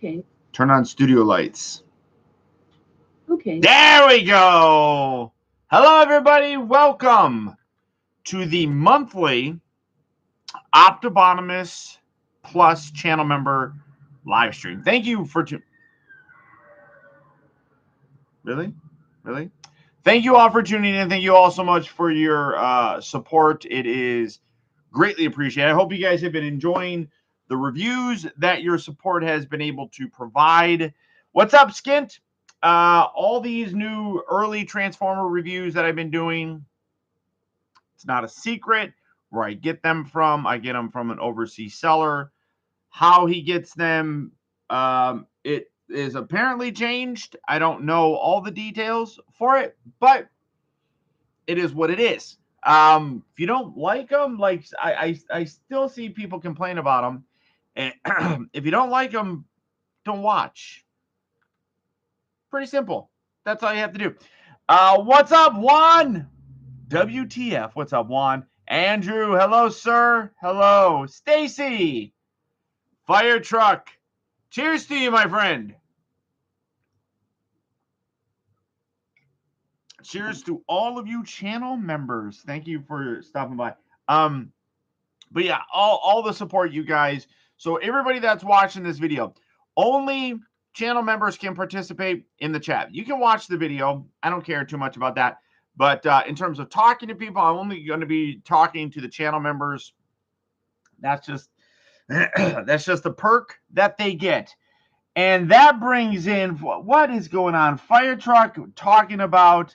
Okay. Turn on studio lights. Okay. There we go. Hello, everybody. Welcome to the monthly Optibotimus Plus channel member live stream. Thank you for really. Thank you all for tuning in. Thank you all so much for your support. It is greatly appreciated. I hope you guys have been enjoying the reviews that your support has been able to provide. What's up, Skint? All these new early Transformer reviews that I've been doing, it's not a secret where I get them from. I get them from an overseas seller. How he gets them, it is apparently changed. I don't know all the details for it, but it is what it is. If you don't like them, like I still see people complain about them. And if you don't like them, don't watch. Pretty simple. That's all you have to do. What's up, Juan? WTF? What's up, Juan? Andrew, hello, sir. Hello, Stacy. Fire truck. Cheers to you, my friend. Cheers to all of you channel members. Thank you for stopping by. But yeah, all the support, you guys. So everybody that's watching this video, only channel members can participate in the chat. You can watch the video. I don't care too much about that. But in terms of talking to people, I'm only going to be talking to the channel members. That's just a perk that they get. And that brings in, what is going on? Fire truck talking about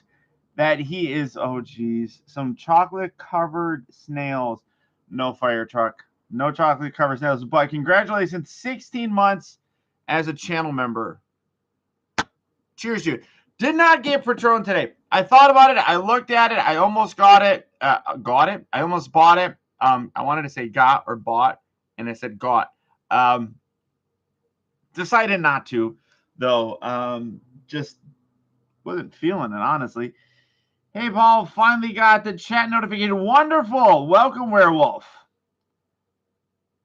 that he is, oh geez, some chocolate covered snails. No, fire truck, no chocolate covered snails. But congratulations, 16 months as a channel member. Cheers to you. Did not get Patron today. I thought about it. I looked at it. I almost got it. I almost bought it. I wanted to say got or bought, and I said got. Decided not to, though. Just wasn't feeling it, honestly. Hey, Paul, finally got the chat notification. Wonderful. Welcome, Werewolf.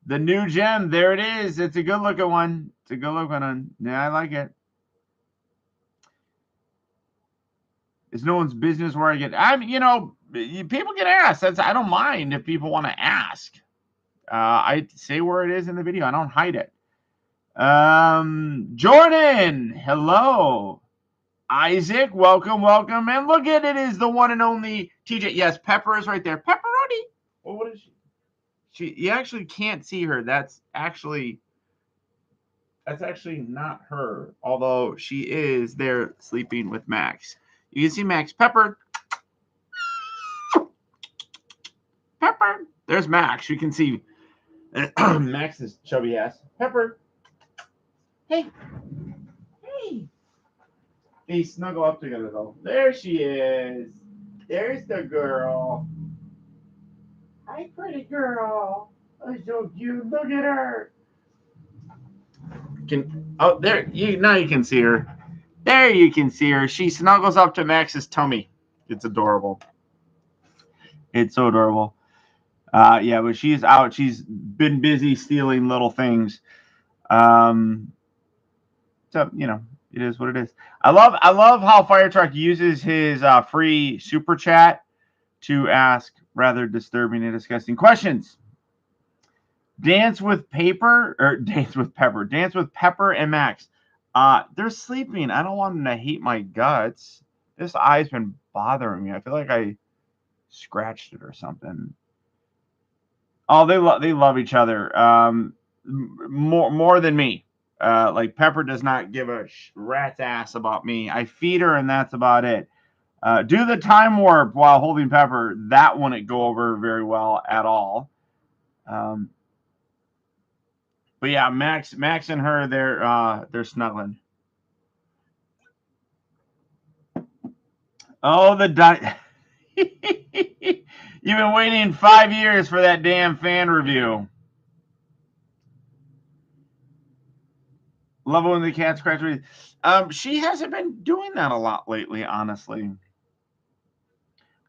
The new gem. There it is. It's a good looking one. It's a good looking one. Yeah, I like it. It's no one's business where I get. People get asked. I don't mind if people want to ask. I say where it is in the video. I don't hide it. Jordan, hello. Isaac, welcome. And look at it, is the one and only TJ. Yes, Pepper is right there. Pepperoni. Well, what is she? You actually can't see her. That's actually not her. Although she is there sleeping with Max. You can see Max. Pepper. There's Max. You can see Max's chubby ass. Pepper. Hey. They snuggle up together, though. There she is. There's the girl. Hi, pretty girl. Oh, so cute. Look at her. There. Now you can see her. There you can see her. She snuggles up to Max's tummy. It's adorable. It's so adorable. Yeah, but she's out. She's been busy stealing little things. So it is what it is. I love how Fire Truck uses his free super chat to ask rather disturbing and disgusting questions. Dance with Pepper and Max. They're sleeping. I don't want them to hate my guts. This eye's been bothering me. I feel like I scratched it or something. Oh, they love each other. More than me. Like Pepper does not give a rat's ass about me. I feed her and that's about it. Do the time warp while holding Pepper. That wouldn't go over very well at all. But yeah, Max and her, they're snuggling. Oh, you've been waiting 5 years for that damn fan review. Love it when the cat scratches. She hasn't been doing that a lot lately, honestly.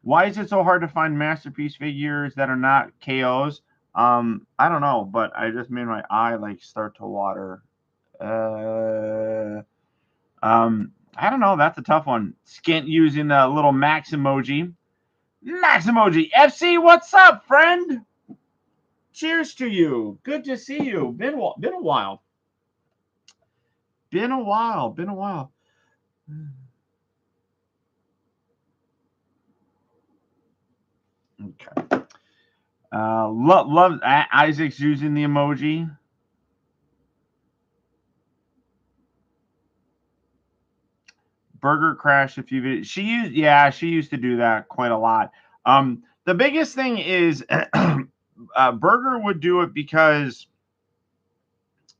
Why is it so hard to find masterpiece figures that are not KOs? I don't know, but I just made my eye start to water. I don't know. That's a tough one. Skint using the little Max emoji. Max emoji. FC, what's up, friend? Cheers to you. Good to see you. Been a while. Been a while. Been a while. Been a while. Okay. Love Isaac's using the emoji. Burger Crash. If you she used to do that quite a lot. The biggest thing is Burger would do it because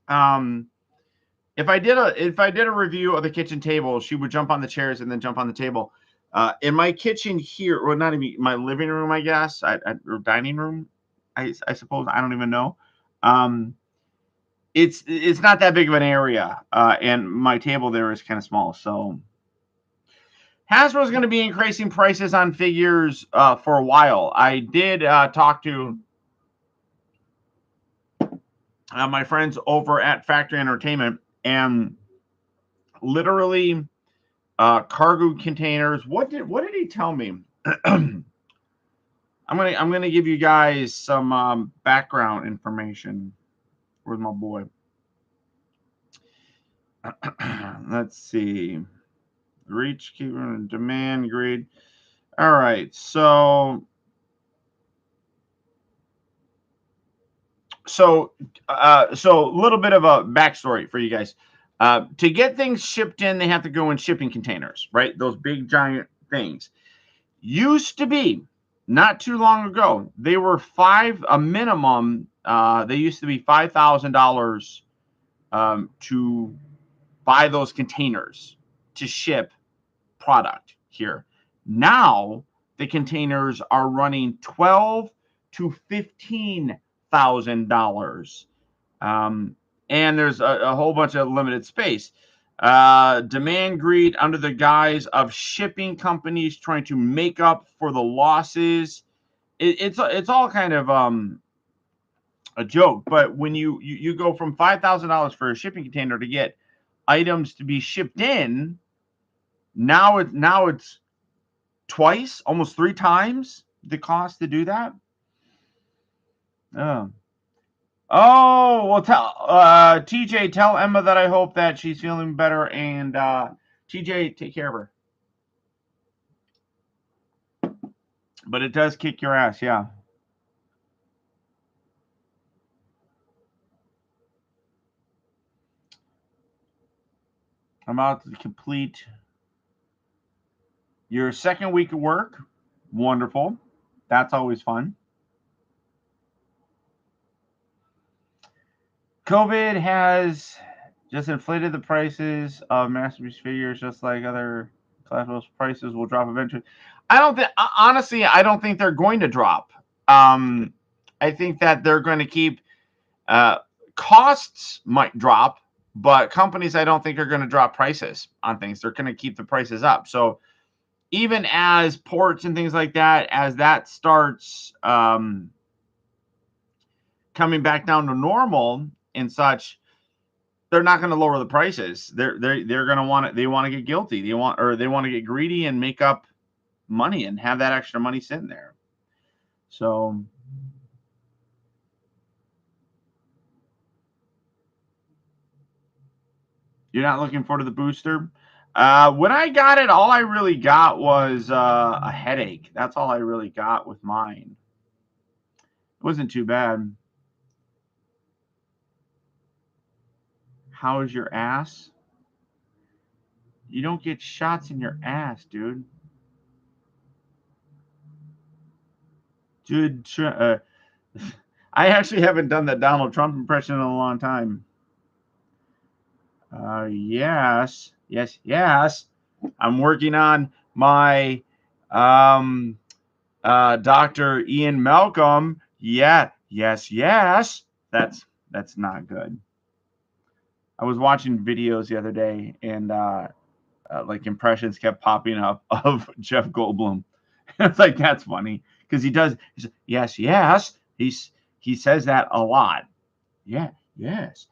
if I did a review of the kitchen table, she would jump on the chairs and then jump on the table. In my kitchen here, or not even my living room, I guess, or dining room, I suppose, I don't even know. It's not that big of an area, and my table there is kind of small. So Hasbro is going to be increasing prices on figures for a while. I did talk to my friends over at Factory Entertainment, and literally cargo containers. What did he tell me? I'm gonna give you guys some background information. Where's my boy? Let's see. Reach, keeper, demand, greed. All right, so a little bit of a backstory for you guys. To get things shipped in, they have to go in shipping containers, right? Those big giant things. Used to be, not too long ago, they were a minimum. They used to be $5,000 to buy those containers to ship product here. Now the containers are running $12,000 to $15,000, and there's a whole bunch of limited space. Demand greed under the guise of shipping companies trying to make up for the losses. It's all kind of a joke. But when you go from $5,000 for a shipping container to get items to be shipped in, now it's twice, almost 3 times the cost to do that. Oh, well, TJ, tell Emma that I hope that she's feeling better, and TJ, take care of her. But it does kick your ass, yeah. I'm about to complete your second week of work. Wonderful. That's always fun. COVID has just inflated the prices of masterpiece figures, just like other collectibles. Prices will drop eventually. Honestly, I don't think they're going to drop. I think that they're going to keep costs might drop, but companies I don't think are going to drop prices on things. They're going to keep the prices up. So even as ports and things like that, as that starts coming back down to normal and such, they're not going to lower the prices. They're going to want it. They want to get guilty. They want to get greedy and make up money and have that extra money sitting there. So you're not looking forward to the booster? When I got it, all I really got was a headache. That's all I really got with mine. It wasn't too bad. How is your ass? You don't get shots in your ass, dude. Dude, I actually haven't done that Donald Trump impression in a long time. Yes. I'm working on my Dr. Ian Malcolm. Yeah, yes. That's not good. I was watching videos the other day, and like impressions kept popping up of Jeff Goldblum. It's like, that's funny because he does. Yes. He says that a lot. Yeah. Yes.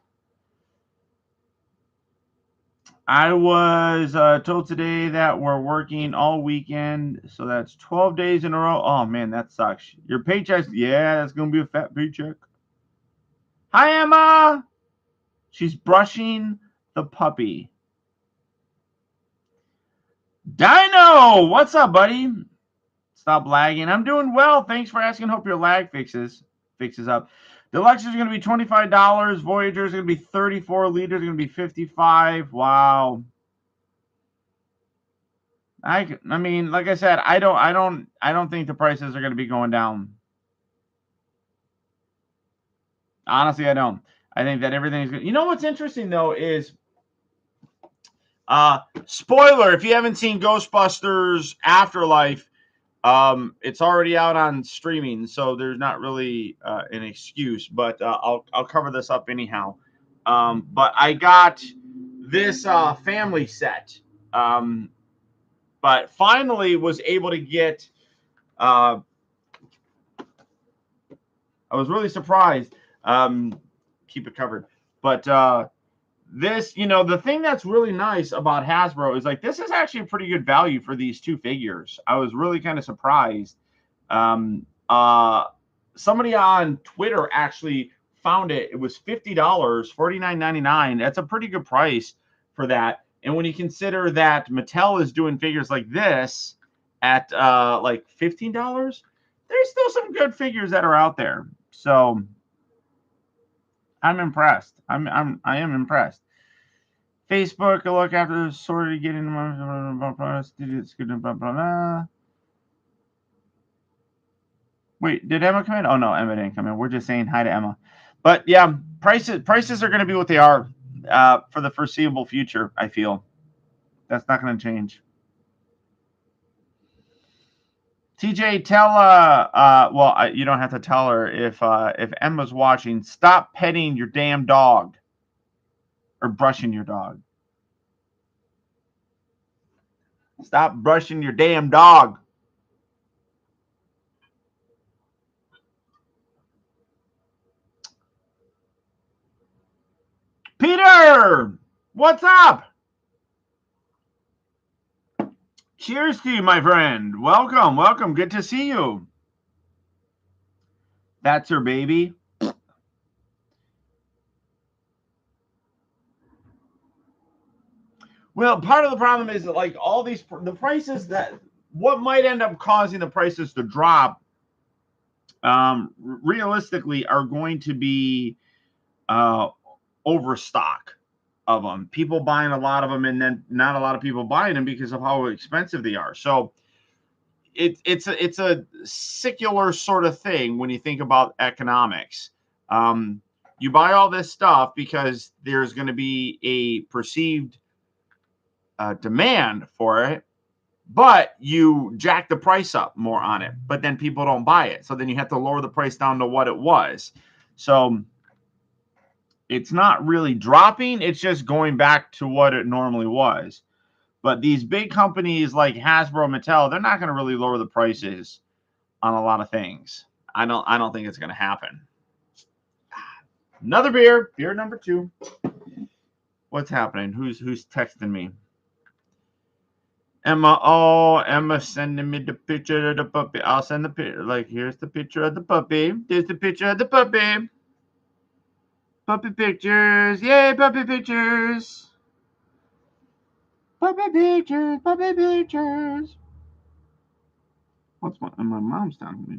I was told today that we're working all weekend, so that's 12 days in a row. Oh man, that sucks. Your paycheck, yeah, that's gonna be a fat paycheck. Hi, Emma. She's brushing the puppy. Dino, what's up, buddy? Stop lagging. I'm doing well. Thanks for asking. Hope your lag fixes up. Deluxe is going to be $25. Voyager is going to be 34. Leader is going to be 55. Wow. I mean, like I said, I don't think the prices are going to be going down. Honestly, I don't. I think that everything's good. You know what's interesting though is spoiler, if you haven't seen Ghostbusters Afterlife, it's already out on streaming, so there's not really an excuse, but I'll cover this up anyhow. But I got this family set, but finally was able to get. I was really surprised. Keep it covered, but this, the thing that's really nice about Hasbro is like this is actually a pretty good value for these two figures. I was really kind of surprised. Um, uh, Somebody on Twitter actually found it. It was $50, $49.99. That's a pretty good price for that. And when you consider that Mattel is doing figures like this at like $15, there's still some good figures that are out there. So I'm impressed. I am impressed. Facebook, a look after sort of getting it's good. Blah, blah, blah. Wait, did Emma come in? Oh no, Emma didn't come in. We're just saying hi to Emma. But yeah, prices are going to be what they are for the foreseeable future. I feel that's not going to change. TJ, tell well, you don't have to tell her if Emma's watching. Stop petting your damn dog or brushing your dog. Stop brushing your damn dog. Peter, what's up? Cheers to you, my friend. Welcome, welcome. Good to see you. That's her baby. Well, part of the problem is that like all these the prices that what might end up causing the prices to drop realistically are going to be overstock of them. People buying a lot of them and then not a lot of people buying them because of how expensive they are. So it's a secular sort of thing when you think about economics. You buy all this stuff because there's going to be a perceived demand for it, but you jack the price up more on it, but then people don't buy it. So then you have to lower the price down to what it was. So it's not really dropping. It's just going back to what it normally was. But these big companies like Hasbro, Mattel, they're not going to really lower the prices on a lot of things. I don't think it's going to happen. Another beer number 2. What's happening? Who's texting me? Emma sending me the picture of the puppy. I'll send the picture. Like, here's the picture of the puppy. There's the picture of the puppy. Puppy pictures. Yay, puppy pictures. Puppy pictures. Puppy pictures. What's my mom's telling me?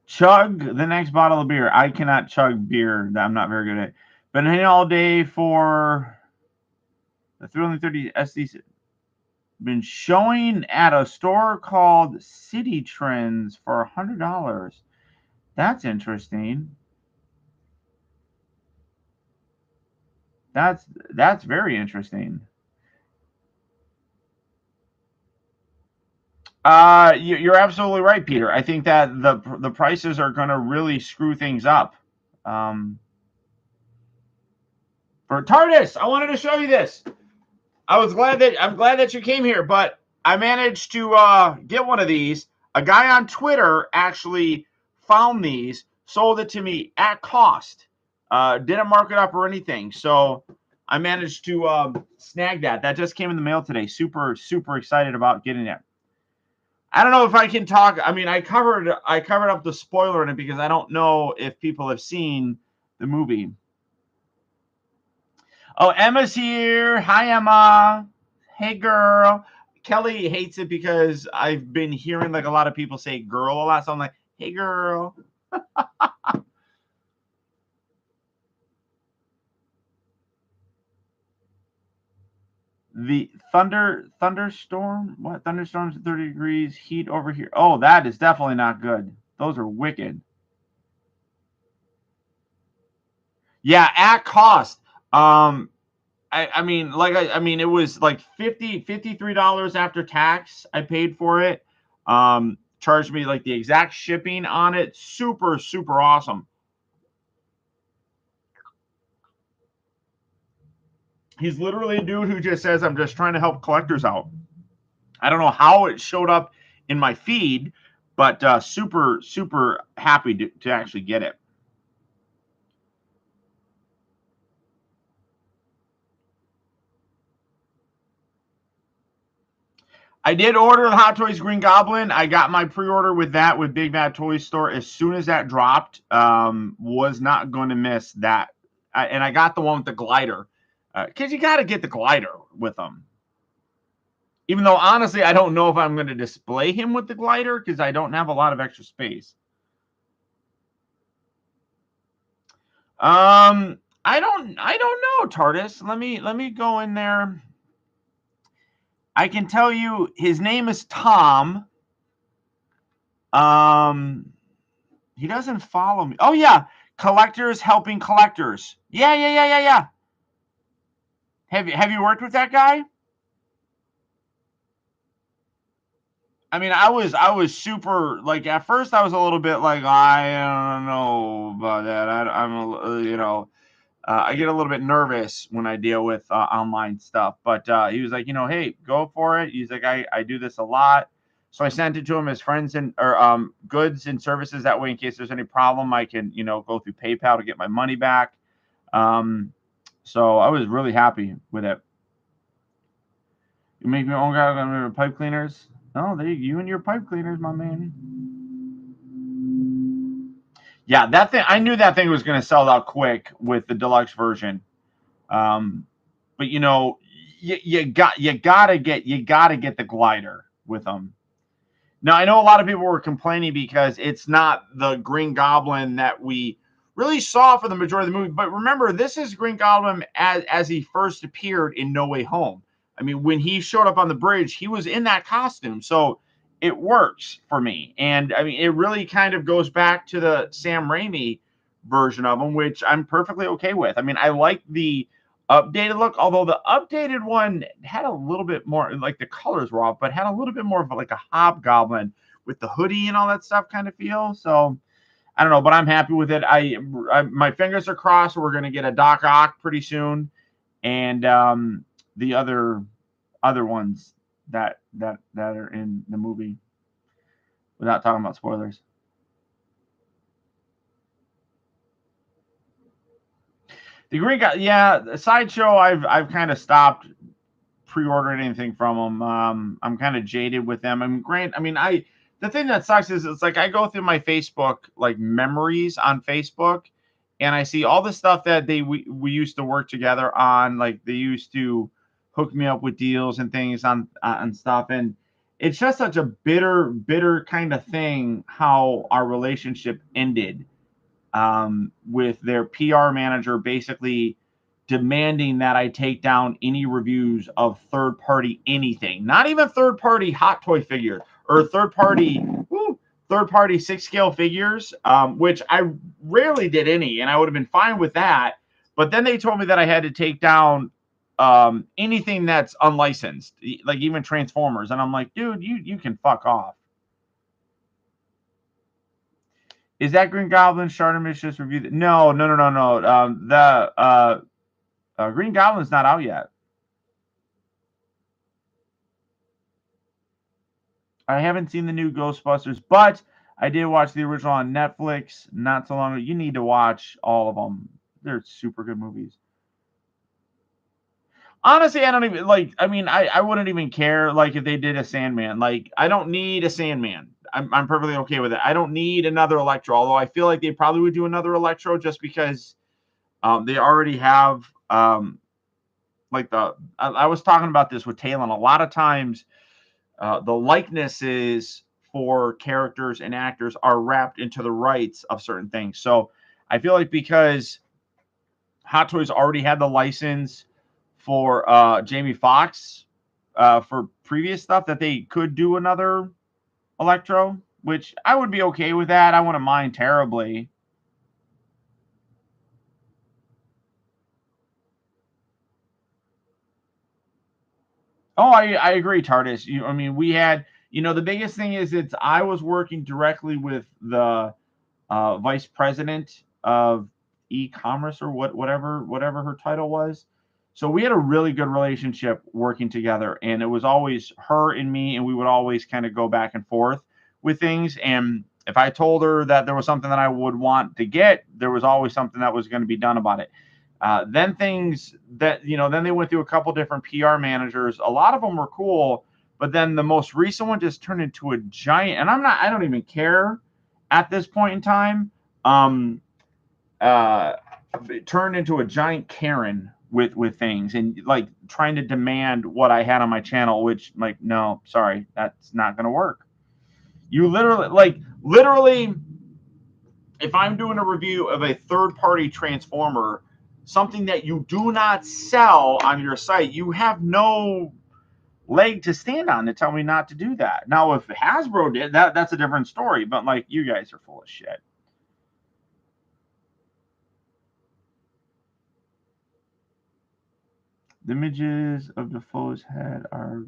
Chug the next bottle of beer. I cannot chug beer. I'm not very good at it. Been hitting all day for the 330 SDC. Been showing at a store called City Trends for $100. That's interesting. That's very interesting. You're absolutely right, Peter. I think that the prices are going to really screw things up. For TARDIS, I wanted to show you this. I'm glad that you came here, but I managed to get one of these. A guy on Twitter actually found these, sold it to me at cost. Didn't mark it up or anything. So I managed to snag that. That just came in the mail today. Super, super excited about getting it. I don't know if I can talk. I mean, I covered up the spoiler in it because I don't know if people have seen the movie. Oh, Emma's here. Hi, Emma. Hey, girl. Kelly hates it because I've been hearing like a lot of people say girl a lot. So I'm like, hey, girl. The thunderstorm? What? Thunderstorms at 30 degrees, heat over here. Oh, that is definitely not good. Those are wicked. Yeah, at cost. I mean, I mean, it was like $53 after tax. I paid for it. Charged me like the exact shipping on it. Super, super awesome. He's literally a dude who just says, I'm just trying to help collectors out. I don't know how it showed up in my feed, but super, super happy to actually get it. I did order the Hot Toys Green Goblin. I got my pre-order with that with Big Bad Toy Store as soon as that dropped. Was not going to miss that, and I got the one with the glider because you got to get the glider with them. Even though honestly, I don't know if I'm going to display him with the glider because I don't have a lot of extra space. I don't know, TARDIS. Let me go in there. I can tell you his name is Tom. He doesn't follow me. Oh yeah, collectors helping collectors. Yeah. Have you worked with that guy? I mean, I was super like at first I was a little bit like I don't know about that. I get a little bit nervous when I deal with online stuff. But he was like, hey, go for it. He's like, I do this a lot. So I sent it to him as friends and or goods and services. That way, in case there's any problem, I can go through PayPal to get my money back. So I was really happy with it. You make your own pipe cleaners. Oh, there you and your pipe cleaners, my man. Yeah, that thing. I knew that thing was going to sell out quick with the deluxe version. But you gotta get the glider with them. Now I know a lot of people were complaining because it's not the Green Goblin that we really saw for the majority of the movie. But remember, this is Green Goblin as he first appeared in No Way Home. I mean, when he showed up on the bridge, he was in that costume, so it works for me. And I mean, it really kind of goes back to the Sam Raimi version of him, which I'm perfectly okay with. I mean, I like the updated look, although the updated one had a little bit more, like the colors were off, but had a little bit more of like a hobgoblin with the hoodie and all that stuff kind of feel. So I don't know, but I'm happy with it. My fingers are crossed. We're gonna get a Doc Ock pretty soon, and the other ones that are in the movie, without talking about spoilers. The Green Guy, yeah, the Sideshow. I've kind of stopped pre-ordering anything from them. I'm kind of jaded with them. The thing that sucks is it's like I go through my Facebook like memories on Facebook, and I see all the stuff that we used to work together on. Like they used to hook me up with deals and things on stuff, and it's just such a bitter kind of thing how our relationship ended with their PR manager basically demanding that I take down any reviews of third party anything, not even third party hot toy figures or third party 6 scale figures, which I rarely did any, and I would have been fine with that. But then they told me that I had to take down anything that's unlicensed, like even Transformers, and I'm like, dude, you can fuck off. Is that Green Goblin Shartimus just reviewed? No. The Green Goblin's not out yet. I haven't seen the new Ghostbusters, but I did watch the original on Netflix not so long ago. You need to watch all of them. they're super good movies. Honestly, I don't even like. I mean, I wouldn't even care like if they did a Sandman. Like, I don't need a Sandman. I'm perfectly okay with it. I don't need another Electro. Although I feel like they probably would do another Electro just because they already have like I was talking about this with Talon. A lot of times, the likenesses for characters and actors are wrapped into the rights of certain things. So I feel like because Hot Toys already had the license for Jamie Foxx for previous stuff, that they could do another Electro, which I would be okay with that. I wouldn't mind terribly. Oh, I agree, TARDIS. I mean, we had, the biggest thing is I was working directly with the vice president of e-commerce or whatever her title was. So we had a really good relationship working together, and it was always her and me, and we would always kind of go back and forth with things. And if I told her that there was something that I would want to get, there was always something that was going to be done about it. Then things that, then they went through a couple different PR managers. A lot of them were cool, but then the most recent one just turned into a giant, and I don't even care at this point in time. It turned into a giant Karen with things and like trying to demand what I had on my channel, which like, no, sorry, that's not going to work. You literally, if I'm doing a review of a third-party transformer, something that you do not sell on your site, you have no leg to stand on to tell me not to do that. Now, if Hasbro did, that's a different story, but like, you guys are full of shit. The images of Defoe's head are...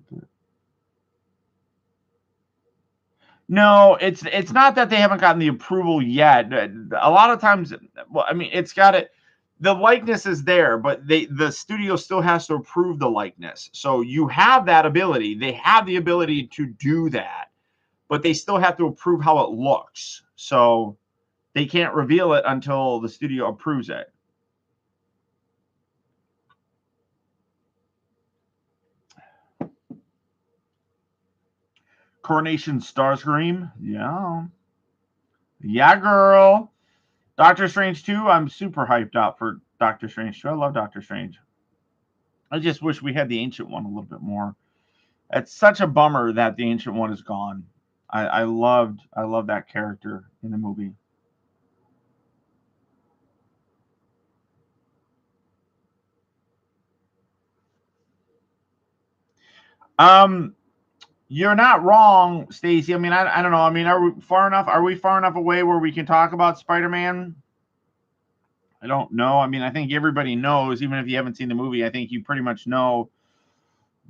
No, it's not that they haven't gotten the approval yet. A lot of times, well, I mean, it's got it. The likeness is there, but the studio still has to approve the likeness. So you have that ability. They have the ability to do that, but they still have to approve how it looks. So they can't reveal it until the studio approves it. Coronation Starscream. Yeah. Yeah, girl. Doctor Strange 2, I'm super hyped up for Doctor Strange 2. I love Doctor Strange. I just wish we had the Ancient One a little bit more. It's such a bummer that the Ancient One is gone. I loved that character in the movie. You're not wrong, Stacy. I mean, I don't know. I mean, are we far enough away where we can talk about Spider-Man? I don't know. I mean, I think everybody knows, even if you haven't seen the movie, I think you pretty much know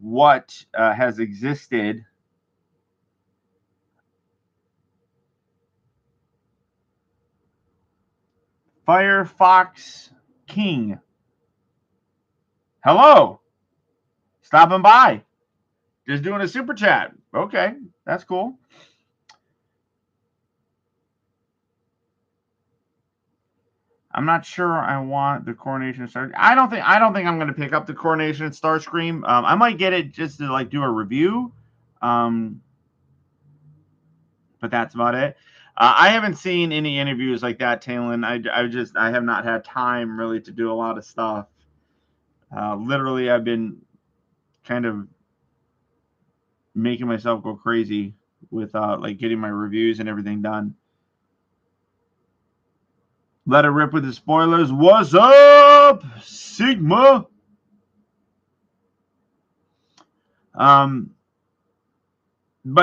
what has existed. Firefox King. Hello. Stopping by. Just doing a super chat. Okay, that's cool. I'm not sure I want the Coronation Star. I don't think I'm going to pick up the Coronation Starscream. I might get it just to like do a review. But that's about it. I haven't seen any interviews like that, Talon. I have not had time really to do a lot of stuff. Literally, I've been kind of making myself go crazy with like getting my reviews and everything done. Let it rip with the spoilers. What's up, Sigma? But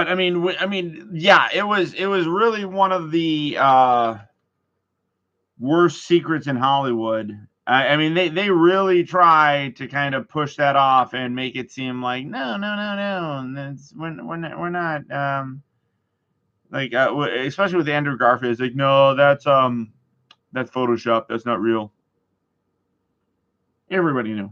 I mean, yeah, it was really one of the worst secrets in Hollywood. I mean, they really try to kind of push that off and make it seem like no, we're not like especially with Andrew Garfield. It's like, no, that's Photoshop. That's not real. Everybody knew.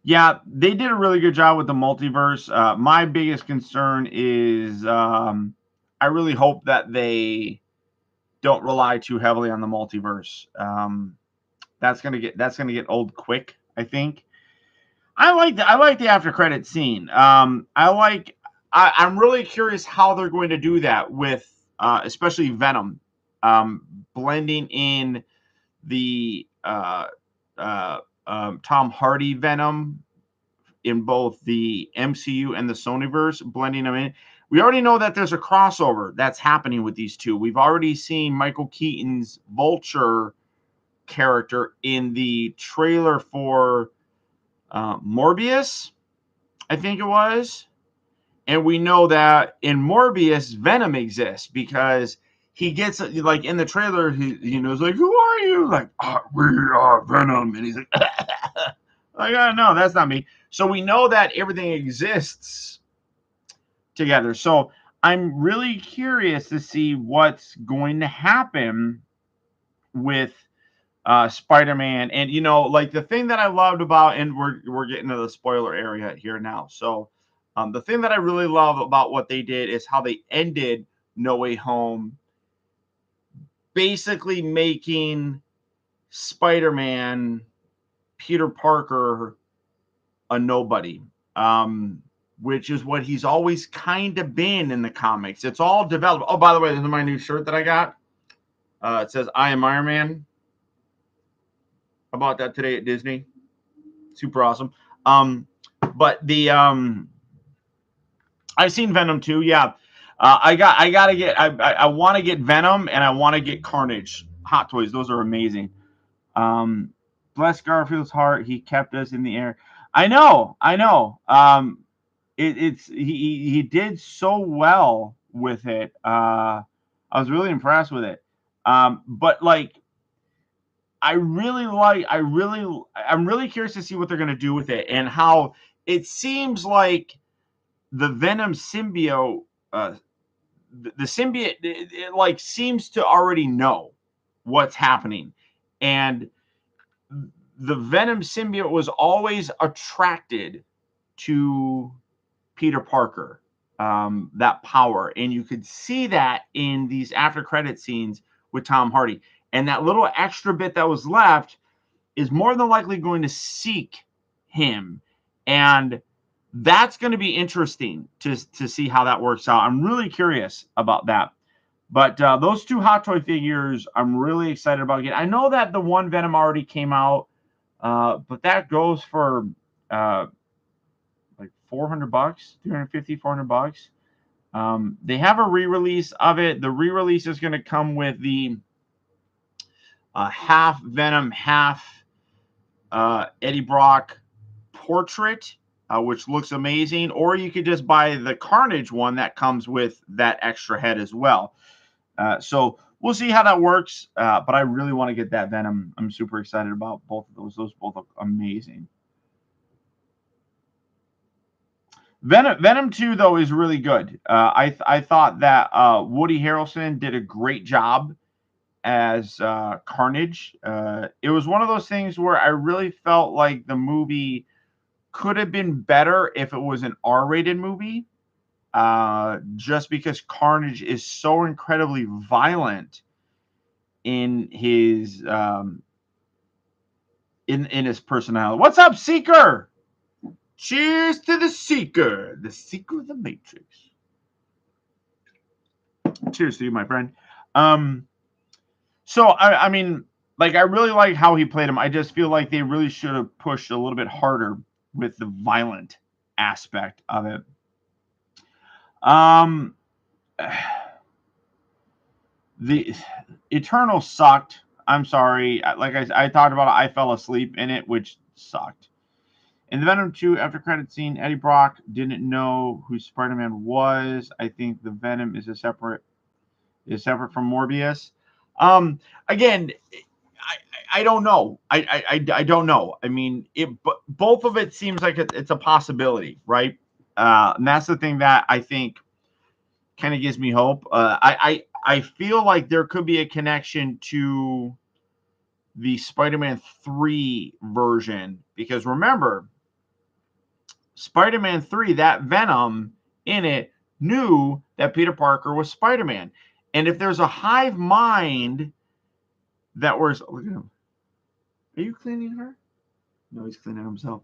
Yeah, they did a really good job with the multiverse. My biggest concern is I really hope that they don't rely too heavily on the multiverse. That's gonna get old quick, I think. I like the after credit scene. I'm really curious how they're going to do that with especially Venom, blending in the Tom Hardy Venom in both the MCU and the Sonyverse, blending them in. We already know that there's a crossover that's happening with these two. We've already seen Michael Keaton's Vulture character in the trailer for Morbius, I think it was. And we know that in Morbius, Venom exists because he gets, like, in the trailer, he knows, like, who are you? Like, we are Venom. And he's like, like, oh, no, that's not me. So we know that everything exists together. So I'm really curious to see what's going to happen with Spider-Man. And like the thing that I loved about, and we're getting to the spoiler area here now. So the thing that I really love about what they did is how they ended No Way Home, basically making Spider-Man, Peter Parker, a nobody. Which is what he's always kind of been in the comics. It's all developed. Oh, by the way, this is my new shirt that I got. It says I am Iron Man. I bought that today at Disney. Super awesome. But I've seen Venom too. Yeah. I want to get Venom and I want to get Carnage. Hot Toys. Those are amazing. Bless Garfield's heart. He kept us in the air. I know. He did so well with it. I was really impressed with it. But like, I'm really curious to see what they're going to do with it and how it seems like the Venom symbiote, the symbiote, it like seems to already know what's happening, and the Venom symbiote was always attracted to Peter Parker, that power, and you could see that in these after credit scenes with Tom Hardy, and that little extra bit that was left is more than likely going to seek him, and that's going to be interesting to see how that works out. I'm really curious about that. But those two Hot Toy figures, I'm really excited about getting. I know that the one Venom already came out, but that goes for like $400, $350, $400. They have a re-release of it. The re-release is going to come with the half Venom, half Eddie Brock portrait, which looks amazing. Or you could just buy the Carnage one that comes with that extra head as well. So we'll see how that works. But I really want to get that Venom. I'm super excited about both of those. Those both look amazing. Venom 2, though, is really good. I thought that Woody Harrelson did a great job as Carnage. It was one of those things where I really felt like the movie could have been better if it was an R-rated movie, just because Carnage is so incredibly violent in his in his personality. What's up, Seeker? Cheers to the Seeker of the Matrix. Cheers to you, my friend. So I mean, like, I really like how he played him. I just feel like they really should have pushed a little bit harder with the violent aspect of it. The Eternal sucked. I'm sorry. Like I talked about, I fell asleep in it, which sucked. In the Venom 2 after credit scene, Eddie Brock didn't know who Spider-Man was. I think the Venom is separate from Morbius. Again, I don't know. I don't know. I mean, both of it seems like it's a possibility, right? And that's the thing that I think kind of gives me hope. I feel like there could be a connection to the Spider-Man 3 version, because remember, Spider-Man 3, that Venom in it knew that Peter Parker was Spider-Man. And if there's a hive mind that was, look at him. Are you cleaning her? No, he's cleaning himself.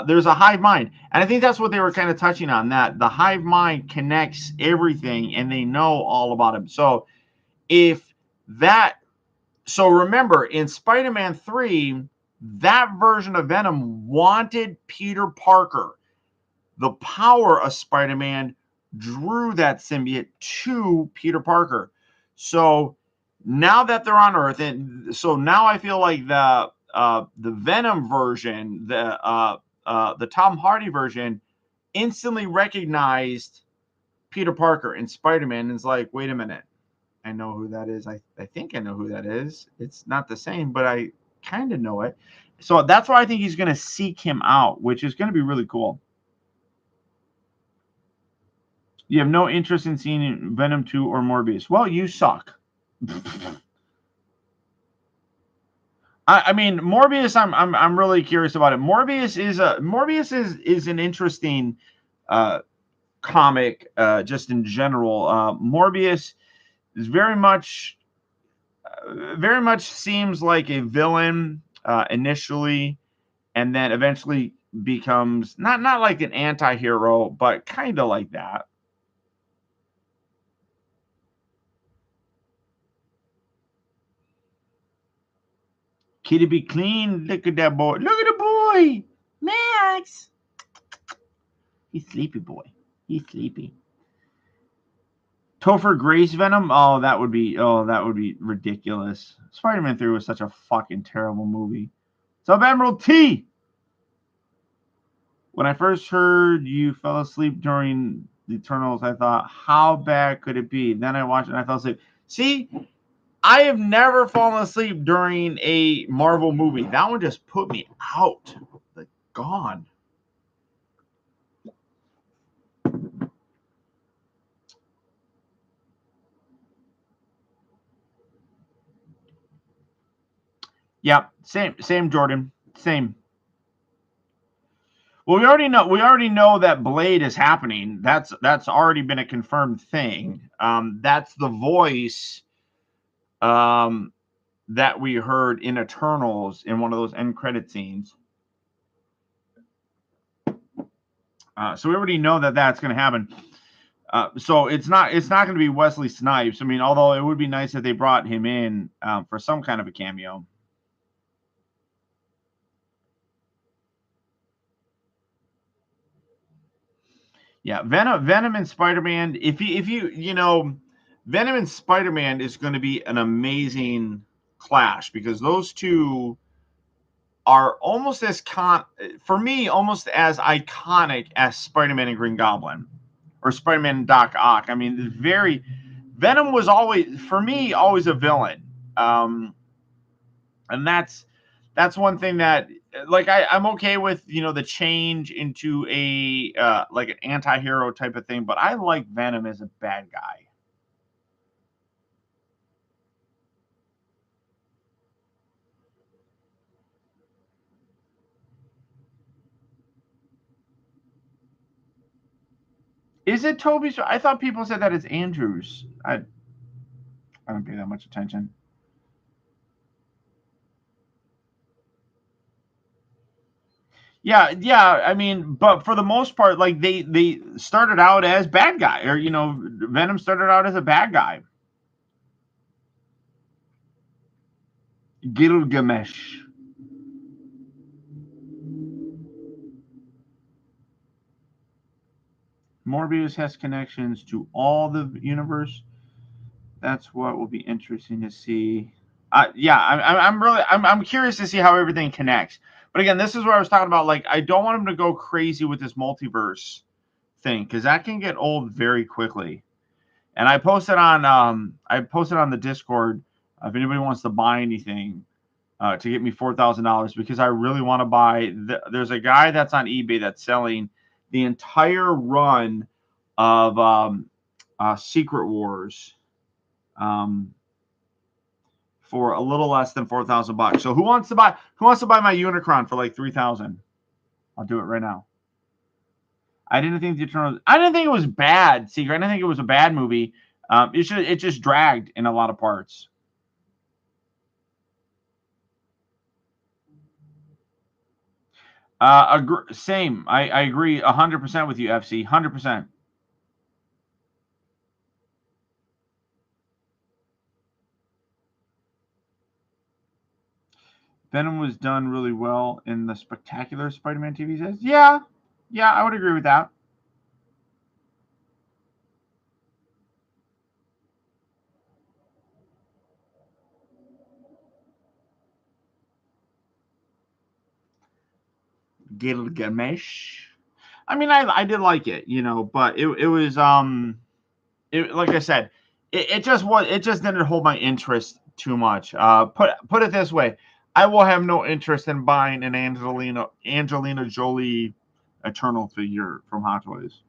There's a hive mind. And I think that's what they were kind of touching on, that the hive mind connects everything and they know all about him. So remember in Spider-Man 3, that version of Venom wanted Peter Parker. The power of Spider-Man drew that symbiote to Peter Parker. So now that they're on Earth, and so now I feel like the Venom version, the Tom Hardy version, instantly recognized Peter Parker and Spider-Man, and is like, wait a minute, I know who that is. I think I know who that is. It's not the same, but I kind of know it. So that's why I think he's going to seek him out, which is going to be really cool. You have no interest in seeing Venom 2 or Morbius. Well, you suck. I mean, Morbius. I'm really curious about it. Morbius is an interesting comic, just in general. Morbius is very much seems like a villain initially, and then eventually becomes not like an anti-hero, but kind of like that. Kitty be clean. Look at that boy. Look at the boy. Max. He's sleepy, boy. He's sleepy. Topher Grace Venom. Oh, that would be ridiculous. Spider-Man 3 was such a fucking terrible movie. What's up, Emerald T? When I first heard you fell asleep during the Eternals, I thought, how bad could it be? Then I watched it and I fell asleep. See, I have never fallen asleep during a Marvel movie. That one just put me out. Like, gone. Yeah, same, Jordan. Same. Well, we already know that Blade is happening. That's already been a confirmed thing. That's the voice that we heard in Eternals in one of those end credit scenes. So we already know that that's going to happen. So it's not going to be Wesley Snipes. I mean, although it would be nice if they brought him in for some kind of a cameo. Yeah, Venom and Spider-Man. If you know, Venom and Spider-Man is going to be an amazing clash because those two are almost as for me almost as iconic as Spider-Man and Green Goblin, or Spider-Man and Doc Ock. I mean, Venom was always, for me, always a villain, and that's one thing that, like, I'm okay with, the change into a like an anti-hero type of thing, but I like Venom as a bad guy. Is it Toby's? I thought people said that it's Andrew's. I don't pay that much attention. Yeah. I mean, but for the most part, like they started out as bad guy, or Venom started out as a bad guy. Gilgamesh. Morbius has connections to all the universe. That's what will be interesting to see. Yeah, I'm curious to see how everything connects. But again, this is what I was talking about. Like, I don't want him to go crazy with this multiverse thing because that can get old very quickly. And I posted on the Discord if anybody wants to buy anything to get me $4,000 because I really want to buy. There's a guy that's on eBay that's selling the entire run of Secret Wars for a little less than $4,000. So who wants to buy my Unicron for like $3,000? I'll do it right now. I didn't think the Eternals. I didn't think it was bad, Secret. I didn't think it was a bad movie. It just dragged in a lot of parts. Same. I agree 100% with you, FC. 100%. Venom was done really well in the Spectacular Spider-Man TV series. Yeah, I would agree with that. Gilgamesh. I mean, I did like it, but it was like I said, it just didn't hold my interest too much. Put it this way, I will have no interest in buying an Angelina Jolie Eternal figure from Hot Toys.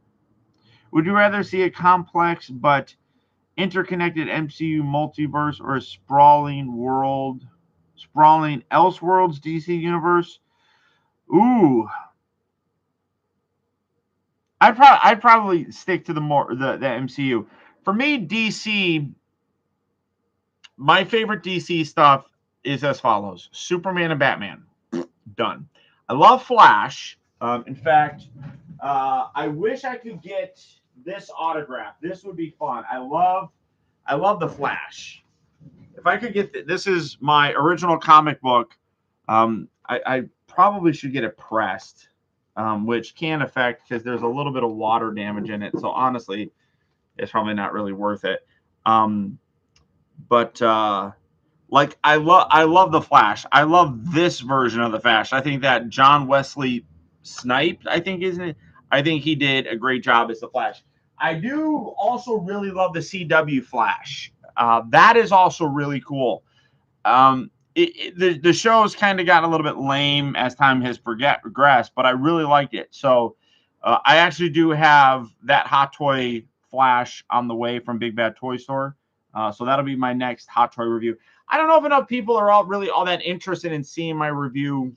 Would you rather see a complex but interconnected MCU multiverse or a sprawling Elseworlds DC universe? Ooh, I'd probably stick to the MCU. For me, DC. My favorite DC stuff is as follows: Superman and Batman. Done. I love Flash. In fact, I wish I could get this autograph. This would be fun. I love the Flash. If I could get this is my original comic book. I probably should get it pressed, which can affect because there's a little bit of water damage in it. So honestly, it's probably not really worth it. But like I love the Flash. I love this version of the Flash. I think that John Wesley Snipes, I think isn't it? I think he did a great job as the Flash. I do also really love the CW Flash. That is also really cool. The show's kind of gotten a little bit lame as time has progressed, but I really liked it. So I actually do have that Hot Toy Flash on the way from Big Bad Toy Store. So that'll be my next Hot Toy review. I don't know if enough people are all that interested in seeing my review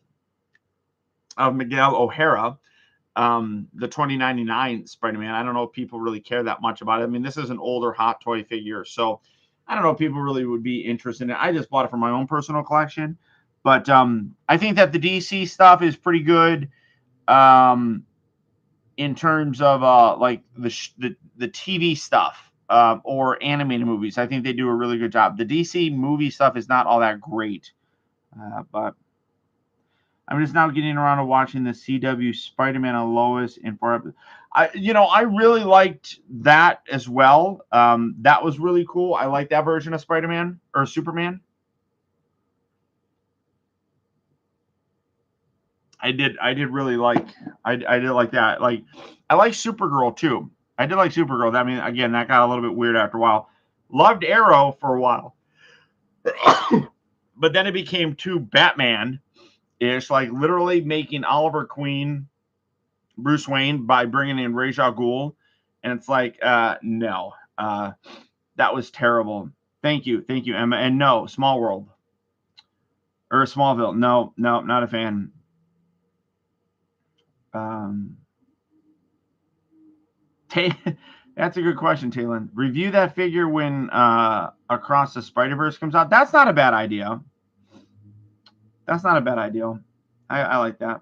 of Miguel O'Hara, the 2099 Spider-Man. I don't know if people really care that much about it. I mean, this is an older Hot Toy figure, so I don't know if people really would be interested in it. I just bought it for my own personal collection, but I think that the DC stuff is pretty good. In terms of like the TV stuff or animated movies, I think they do a really good job. The DC movie stuff is not all that great, but I'm just now getting around to watching the CW Spider-Man and Lois and I really liked that as well. That was really cool. I like that version of Spider-Man or Superman. I did really like I did like that. Like I like Supergirl too. I did like Supergirl. I mean, again, that got a little bit weird after a while. Loved Arrow for a while. But then it became too Batman. It's like literally making Oliver Queen Bruce Wayne by bringing in Ra's al Ghul. And it's like, no. That was terrible. Thank you, Emma. And no, Small World. Or Smallville. No, not a fan. That's a good question, Taylor. Review that figure when Across the Spider-Verse comes out. That's not a bad idea. I like that.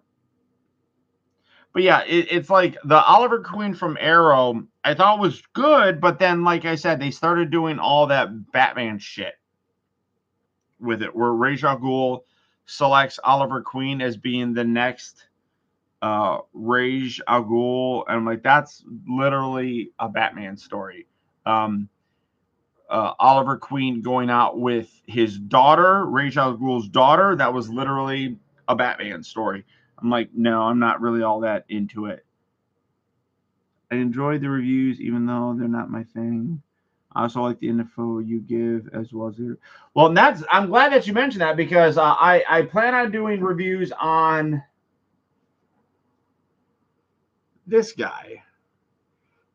But yeah, it's like the Oliver Queen from Arrow, I thought was good, but then, like I said, they started doing all that Batman shit with it, where Ra's al Ghul selects Oliver Queen as being the next Ra's al Ghul, and I'm like, that's literally a Batman story. Oliver Queen going out with his daughter, Ra's al Ghul's daughter, that was literally a Batman story. I'm like, no, I'm not really all that into it. I enjoyed the reviews, even though they're not my thing. I also like the info you give as well as your. Well, I'm glad that you mentioned that because I plan on doing reviews on this guy.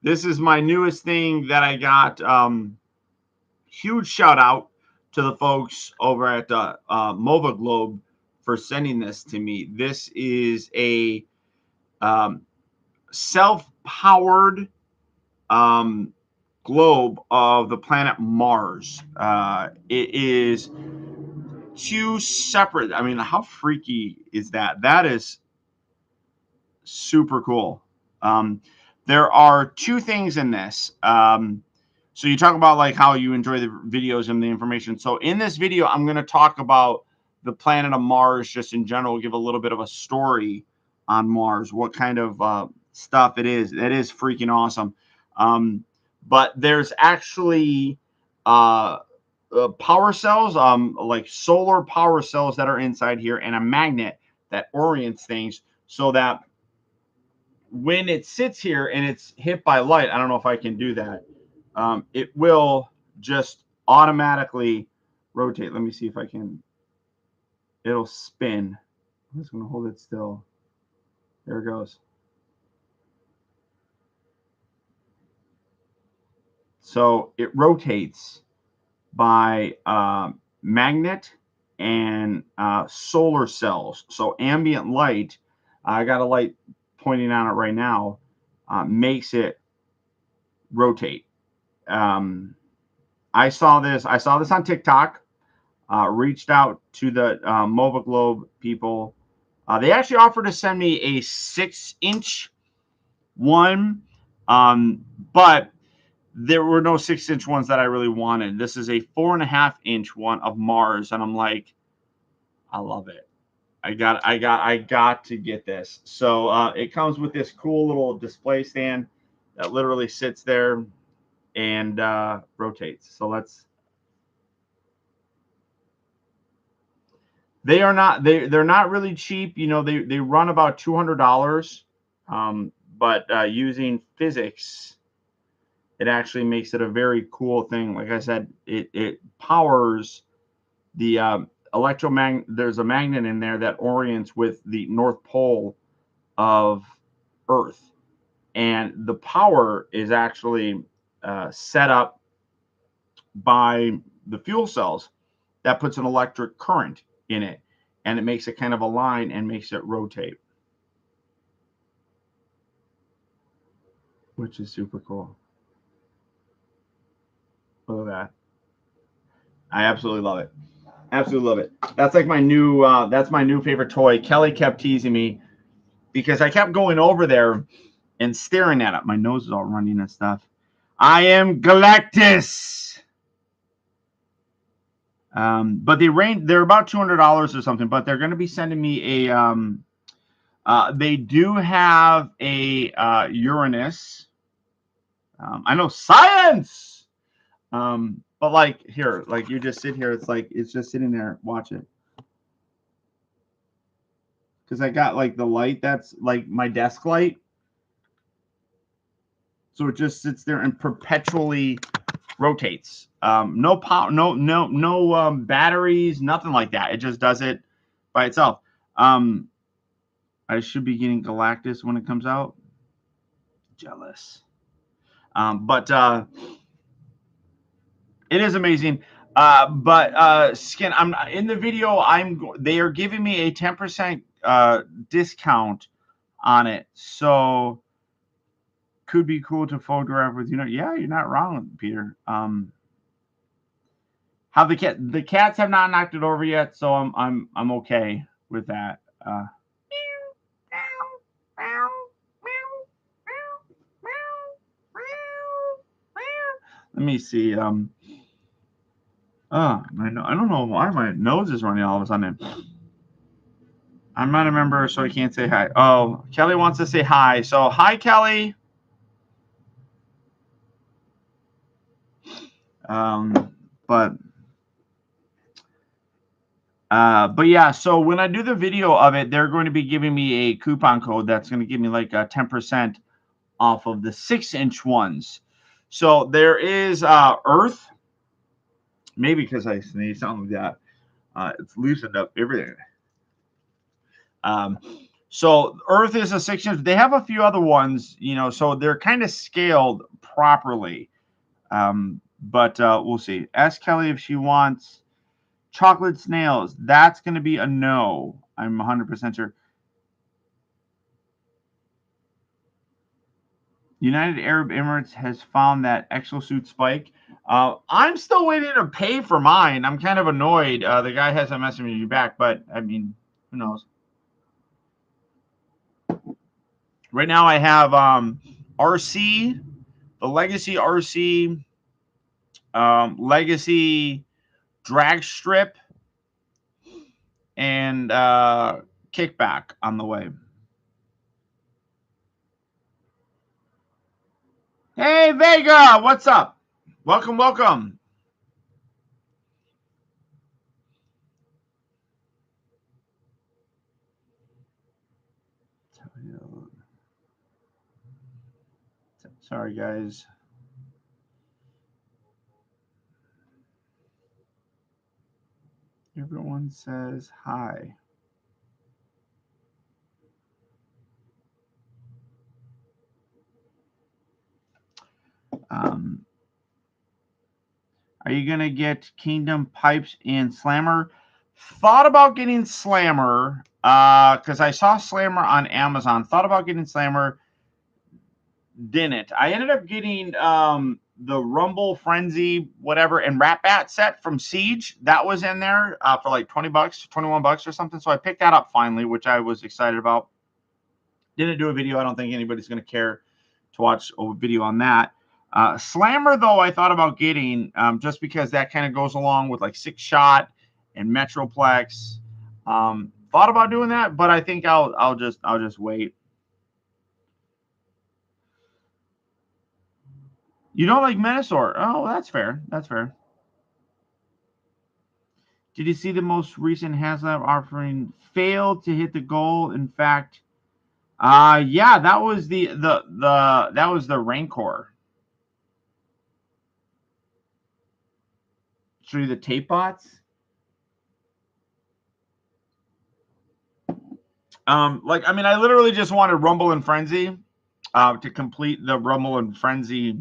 This is my newest thing that I got. Huge shout out to the folks over at Mova Globe for sending this to me. This is a self-powered globe of the planet Mars. It is two separate. I mean, how freaky is that? That is super cool. There are two things in this. So you talk about like how you enjoy the videos and the information. So in this video, I'm going to talk about the planet of Mars just in general, give a little bit of a story on Mars, what kind of stuff it is. It is freaking awesome. But there's actually power cells, like solar power cells that are inside here, and a magnet that orients things so that when it sits here and it's hit by light, I don't know if I can do that. It will just automatically rotate. Let me see if I can. It'll spin. I'm just going to hold it still. There it goes. So it rotates by magnet and solar cells. So ambient light, I got a light pointing on it right now, makes it rotate. I saw this on TikTok. Reached out to the Mobile Globe people. They actually offered to send me a 6-inch one, but there were no 6-inch ones that I really wanted. This is a 4.5-inch one of Mars, and I'm like, I love it. I got to get this. So it comes with this cool little display stand that literally sits there and rotates. So let's. They're not really cheap. You know, they run about $200. But using physics, it actually makes it a very cool thing. Like I said, it powers the electromagnet. There's a magnet in there that orients with the North Pole of Earth, and the power is actually set up by the fuel cells that puts an electric current in it, and it makes it kind of align and makes it rotate, which is super cool. Look at that. I absolutely love it. Absolutely love it. That's like my new favorite toy. Kelly kept teasing me because I kept going over there and staring at it. My nose is all running and stuff. I am Galactus. But they're about $200 or something, but they're going to be sending me a they do have a Uranus. I know science. But like here, like you just sit here, it's just sitting there. Watch it. Because I got like the light that's like my desk light. So it just sits there and perpetually rotates. No power, no batteries, nothing like that. It just does it by itself. I should be getting Galactus when it comes out. Jealous. But it is amazing. But Skin, I'm in the video. They are giving me a 10% discount on it. So could be cool to photograph with. Yeah, you're not wrong, Peter. How the cats have not knocked it over yet, so I'm okay with that. Let me see. I don't know why my nose is running all of a sudden. I'm not a member, so I can't say hi. Oh, Kelly wants to say hi. So hi, Kelly. But yeah, so when I do the video of it, they're going to be giving me a coupon code that's going to give me like a 10% off of the 6-inch ones. So there is Earth. Maybe because I sneezed, something like that. It's loosened up everything. So Earth is a 6-inch. They have a few other ones, so they're kind of scaled properly. But we'll see. Ask Kelly if she wants chocolate snails. That's going to be a no. I'm 100% sure. United Arab Emirates has found that exosuit spike. I'm still waiting to pay for mine. I'm kind of annoyed. The guy hasn't messaged me back, but I mean, who knows? Right now I have RC, the Legacy RC, Legacy drag strip, and kickback on the way. Hey Vega, what's up? Welcome, welcome. Sorry, guys. Everyone says hi. Are you going to get Kingdom, Pipes, and Slammer? Thought about getting Slammer because I saw Slammer on Amazon. Thought about getting Slammer. Didn't. I ended up getting the Rumble, Frenzy, whatever, and Rat Bat set from Siege. That was in there for like $20, $21 or something. So I picked that up finally, which I was excited about. Didn't do a video. I don't think anybody's going to care to watch a video on that. Slammer, though, I thought about getting just because that kind of goes along with like 6-shot and Metroplex. Thought about doing that, but I think I'll just wait. You don't like Menasor? Oh, that's fair. That's fair. Did you see the most recent HasLab offering failed to hit the goal? In fact, yeah, that was that was the Rancor. Show you the tape bots. Like, I mean, I literally just wanted Rumble and Frenzy to complete the Rumble and Frenzy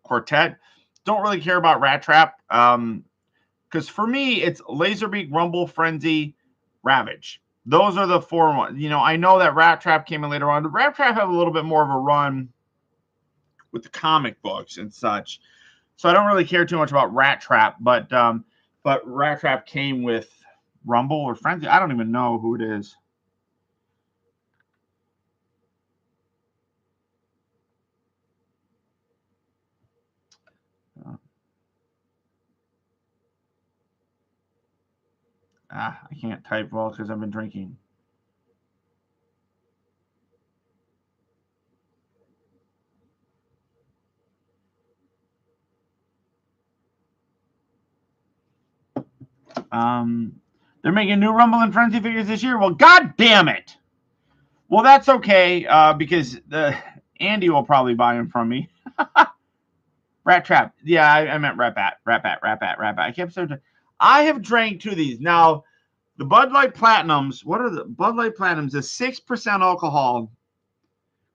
quartet. Don't really care about Rat Trap because for me, it's Laserbeak, Rumble, Frenzy, Ravage. Those are the 4 ones. You know, I know that Rat Trap came in later on. The Rat Trap have a little bit more of a run with the comic books and such. So I don't really care too much about Rat Trap, but Rat Trap came with Rumble or Frenzy. I don't even know who it is. I can't type well because I've been drinking. They're making new Rumble and Frenzy figures this year. Well, god damn it. Well, that's okay because Andy will probably buy them from me. Rat Trap. Yeah, I meant Rat Bat. I kept saying I have drank 2 of these. Now, the Bud Light Platinums, what are the Bud Light Platinums? Is 6% alcohol.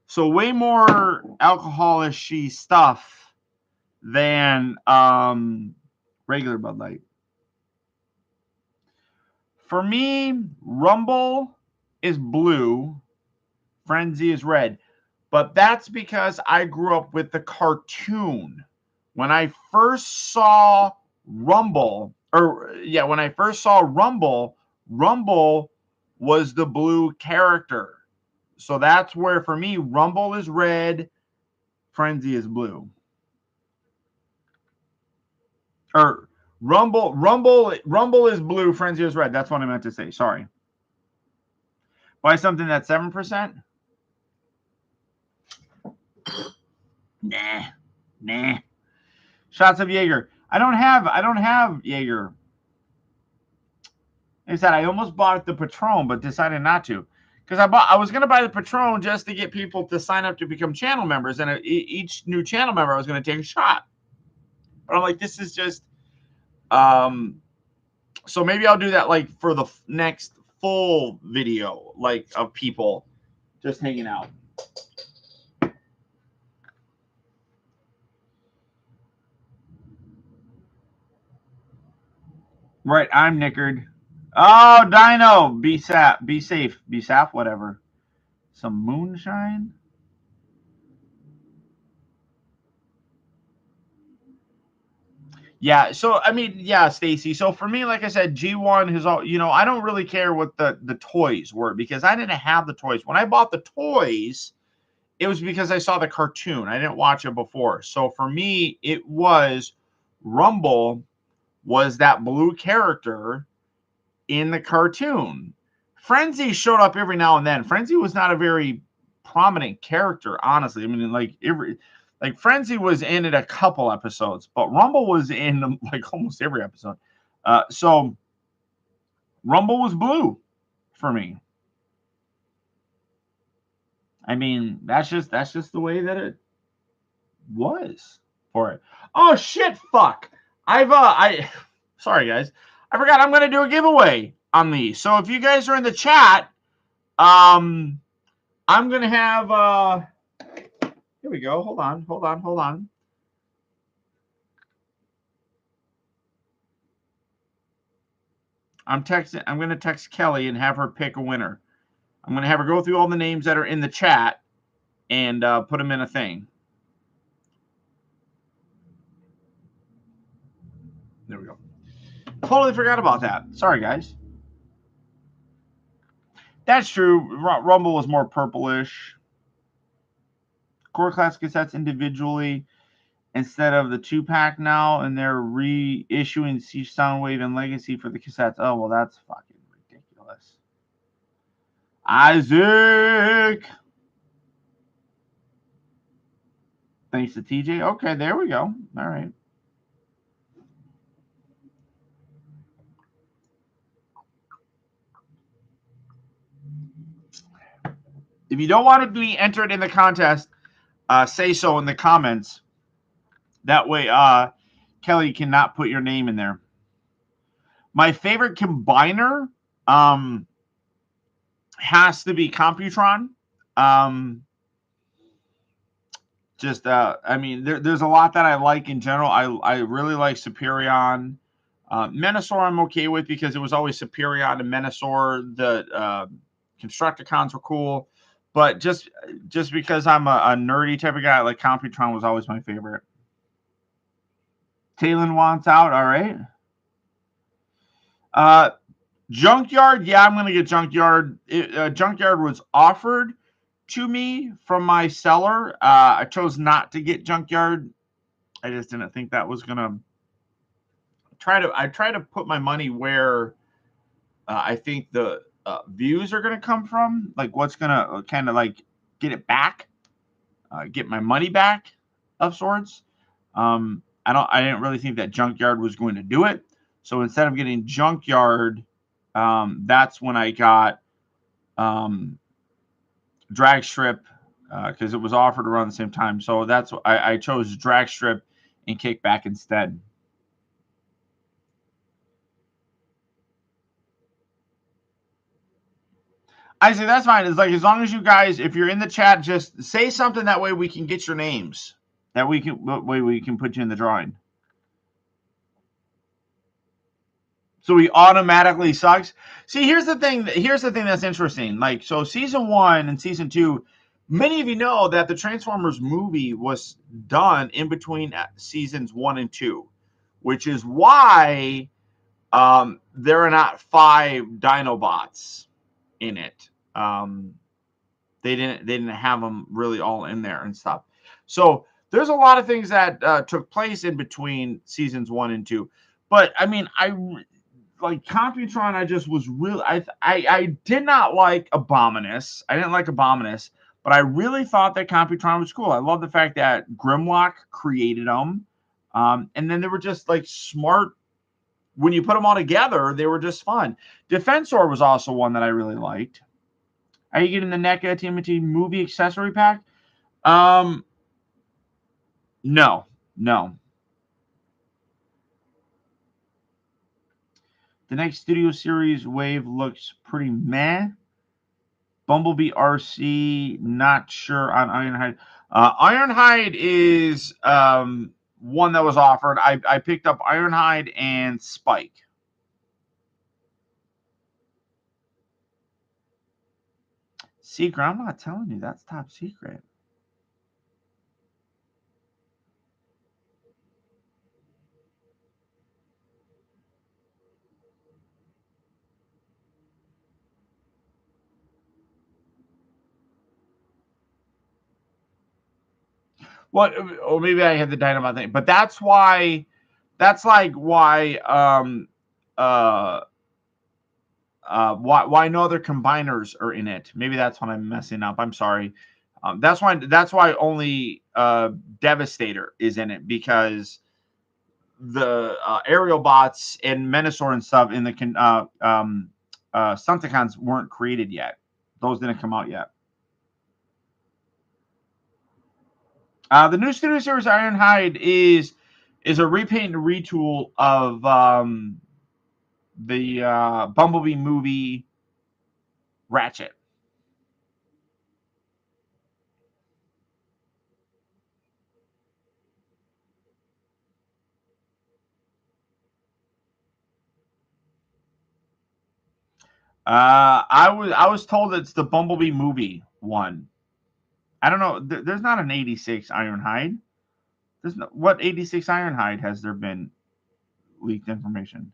So way more alcoholish-y stuff than regular Bud Light. For me, Rumble is blue, Frenzy is red. But that's because I grew up with the cartoon. When I first saw Rumble, Rumble was the blue character. So that's where, for me, Rumble is red, Frenzy is blue. Or Rumble is blue, Frenzy is red. That's what I meant to say. Sorry. Buy something that's 7%? Nah. Shots of Jaeger. I don't have Jaeger. Like I said, I almost bought the Patron, but decided not to. Because I was going to buy the Patron just to get people to sign up to become channel members. And each new channel member, I was going to take a shot. But I'm like, this is just... so maybe I'll do that like for the next full video, like of people just hanging out. Right, I'm nickered. Oh, Dino, be safe, whatever. Some moonshine. Yeah, so I mean, yeah, Stacy. So for me, like I said, G1 has all, I don't really care what the toys were because I didn't have the toys. When I bought the toys, it was because I saw the cartoon. I didn't watch it before. So for me, it was Rumble was that blue character in the cartoon. Frenzy showed up every now and then. Frenzy was not a very prominent character, honestly. I mean, like Frenzy was in it a couple episodes, but Rumble was in like almost every episode. So Rumble was blue for me. I mean, that's just the way that it was for it. Oh shit, fuck. Sorry guys. I forgot I'm gonna do a giveaway on these. So if you guys are in the chat, I'm gonna have here we go. Hold on. I'm gonna text Kelly and have her pick a winner. I'm gonna have her go through all the names that are in the chat and put them in a thing. There we go. Totally forgot about that. Sorry, guys. That's true. Rumble was more purplish. Core class cassettes individually instead of the 2-pack now, and they're reissuing Siege Soundwave and Legacy for the cassettes. Oh, well, that's fucking ridiculous. Isaac! Thanks to TJ. Okay, there we go. All right. If you don't want to be entered in the contest, say so in the comments. That way, Kelly cannot put your name in there. My favorite combiner has to be Computron. I mean, there's a lot that I like in general. I really like Superion. Menasor I'm okay with because it was always Superion and Menasor. The Constructicons were cool. But just because I'm a nerdy type of guy, like Computron was always my favorite. Talon wants out. All right. Junkyard. Yeah, I'm going to get Junkyard. Junkyard was offered to me from my seller. I chose not to get Junkyard. I just didn't think that was going to I try to put my money where I think the views are going to come from, like what's going to kind of like get it back, get my money back of sorts. I didn't really think that Junkyard was going to do it. So instead of getting Junkyard, that's when I got Drag Strip because it was offered around the same time. So that's what I chose Drag Strip and Kickback instead. I say that's fine. It's like as long as you guys, if you're in the chat, just say something. That way we can get your names. That way we can put you in the drawing. So he automatically sucks. See, here's the thing. Here's the thing that's interesting. Like, so season 1 and season 2, many of you know that the Transformers movie was done in between seasons 1 and 2, which is why there are not 5 Dinobots in it. They didn't have them really all in there and stuff. So there's a lot of things that took place in between seasons 1 and 2. But I mean, I like Computron. I just was really I did not like Abominus. I didn't like Abominus, but I really thought that Computron was cool. I love the fact that Grimlock created them, and then they were just like smart. When you put them all together, they were just fun. Defensor was also one that I really liked. Are you getting the NECA TMNT movie accessory pack? No. The next Studio Series wave looks pretty meh. Bumblebee RC, not sure on Ironhide. Ironhide is one that was offered. I picked up Ironhide and Spike. Secret, I'm not telling you. That's top secret. What? Or maybe I had the Dynamite thing, but that's why. That's like why. Why no other combiners are in it. Maybe that's what I'm messing up. I'm sorry. That's why only Devastator is in it, because the aerial bots and Menasor and stuff in the Stunticons weren't created yet. Those didn't come out yet. The new Studio Series Ironhide is a repaint and retool of the Bumblebee movie Ratchet. I was told it's the Bumblebee movie one. I don't know. There's not an 86 Ironhide. There's no, what 86 Ironhide has there been leaked information?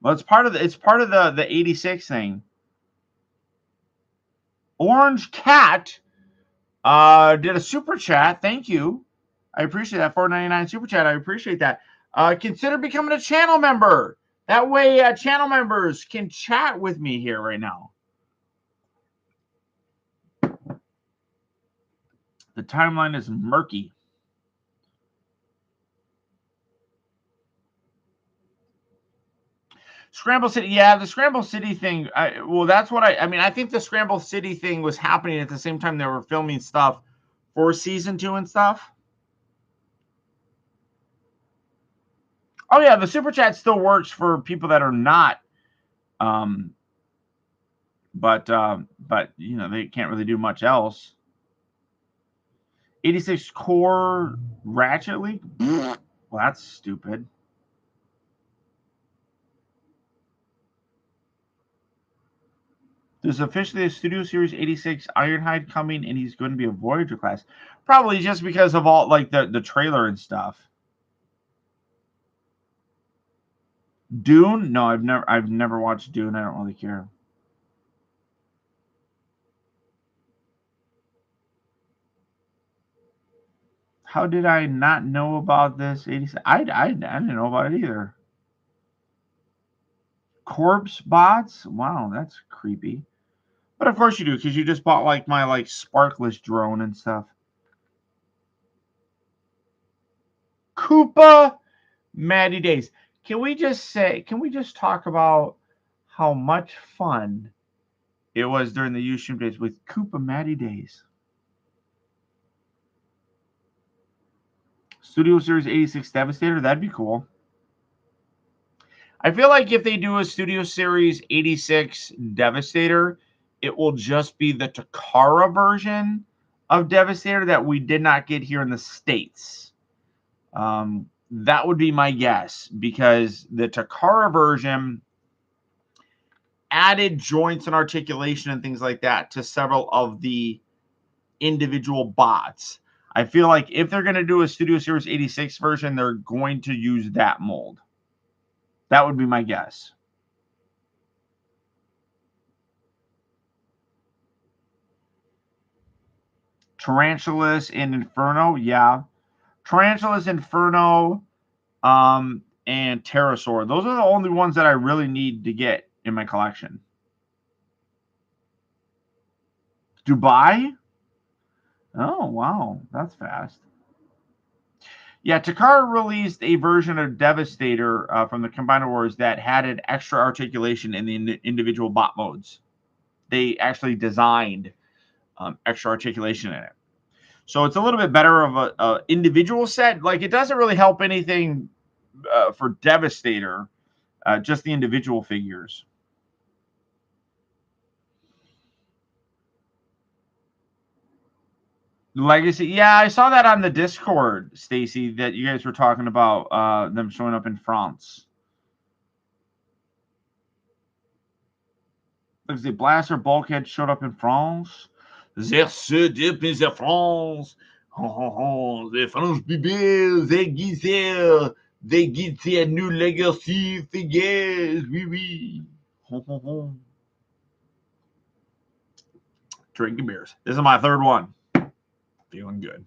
Well, it's part of the 86 thing. Orange Cat did a super chat. Thank you. I appreciate that. $4.99 super chat. I appreciate that. Consider becoming a channel member. That way, channel members can chat with me here right now. The timeline is murky. Scramble City, yeah, the Scramble City thing. That's what I mean. I think the Scramble City thing was happening at the same time they were filming stuff for season 2 and stuff. Oh yeah, the super chat still works for people that are not. But you know, they can't really do much else. 86 core Ratchet League. Well, that's stupid. There's officially a Studio Series 86 Ironhide coming, and he's going to be a Voyager class. Probably just because of all like the trailer and stuff. Dune? No, I've never watched Dune. I don't really care. How did I not know about this 86? I didn't know about it either. Corpse bots? Wow, that's creepy. But of course you do, because you just bought like my sparkless drone and stuff. Koopa Maddie Days. Can we just talk about how much fun it was during the Ustream days with Koopa Maddie Days? Studio Series 86 Devastator, that'd be cool. I feel like if they do a Studio Series 86 Devastator, it will just be the Takara version of Devastator that we did not get here in the States. That would be my guess, because the Takara version added joints and articulation and things like that to several of the individual bots. I feel like if they're going to do a Studio Series 86 version, they're going to use that mold. That would be my guess. Tarantulas and Inferno, yeah. Tarantulas, Inferno, and Pterosaur. Those are the only ones that I really need to get in my collection. Dubai? Oh, wow. That's fast. Yeah, Takara released a version of Devastator from the Combiner Wars that had an extra articulation in the individual bot modes. They actually designed extra articulation in it. So it's a little bit better of a individual set. Like, it doesn't really help anything for Devastator, just the individual figures. Legacy, yeah, I saw that on the Discord, Stacy, that you guys were talking about them showing up in France. Like the Blaster Bulkhead showed up in France. They showed up in the France. The French people, they get their new legacy figures. Oui, oui. drinking beers. This is my third one. Feeling good.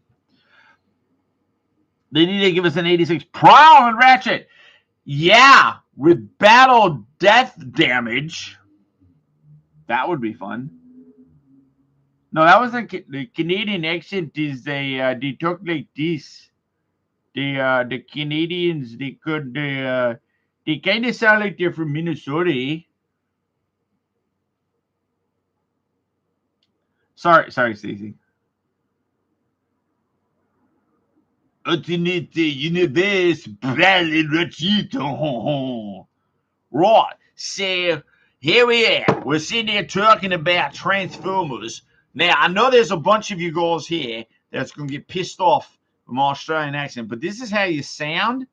They need to give us an 86 Prowl and Ratchet. Yeah, with battle death damage. That would be fun. No, that wasn't the Canadian accent. Is they talk like this. The Canadians they kind of sound like they're from Minnesota. Sorry, Stacey. Universe Bradley Ratito. Right, so here we are. We're sitting here talking about Transformers. Now, I know there's a bunch of you guys here that's going to get pissed off with my Australian accent, but this is how you sound.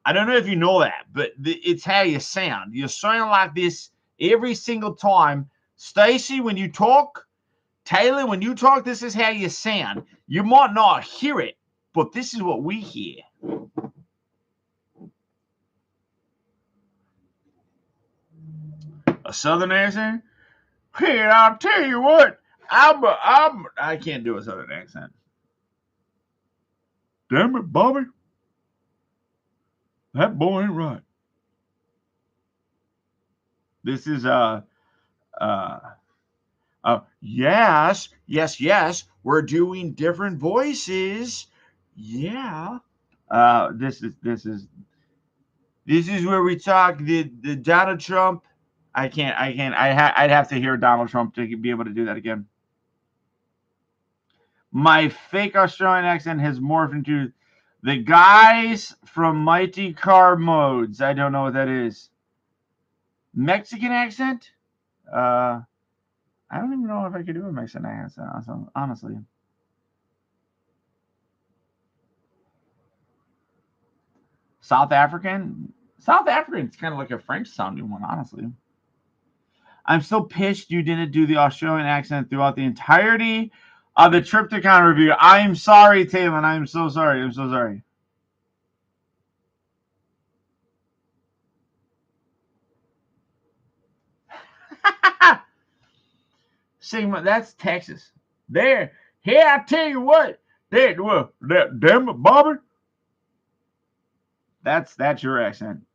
I don't know if you know that, but it's how you sound. You sound like this every single time. Stacey, when you talk, Taylor, when you talk, this is how you sound. You might not hear it, but this is what we hear. A southern accent? Hey, I'll tell you what. I can't do a southern accent. Damn it, Bobby. That boy ain't right. This is yes. We're doing different voices. Yeah. This is where we talk the Donald Trump. I'd have to hear Donald Trump to be able to do that again. My fake Australian accent has morphed into the guys from Mighty Car Modes. I don't know what that is. Mexican accent? I don't even know if I could do a Mexican accent, honestly. South African? South African's kind of like a French sounding one, honestly. I'm still pissed you didn't do the Australian accent throughout the entirety of the Triptychon review. I'm sorry, Taylor. I'm so sorry. I'm so sorry. Sigma, that's Texas. There. Here, I tell you what. There, well, damn it, Bobby. That's your accent.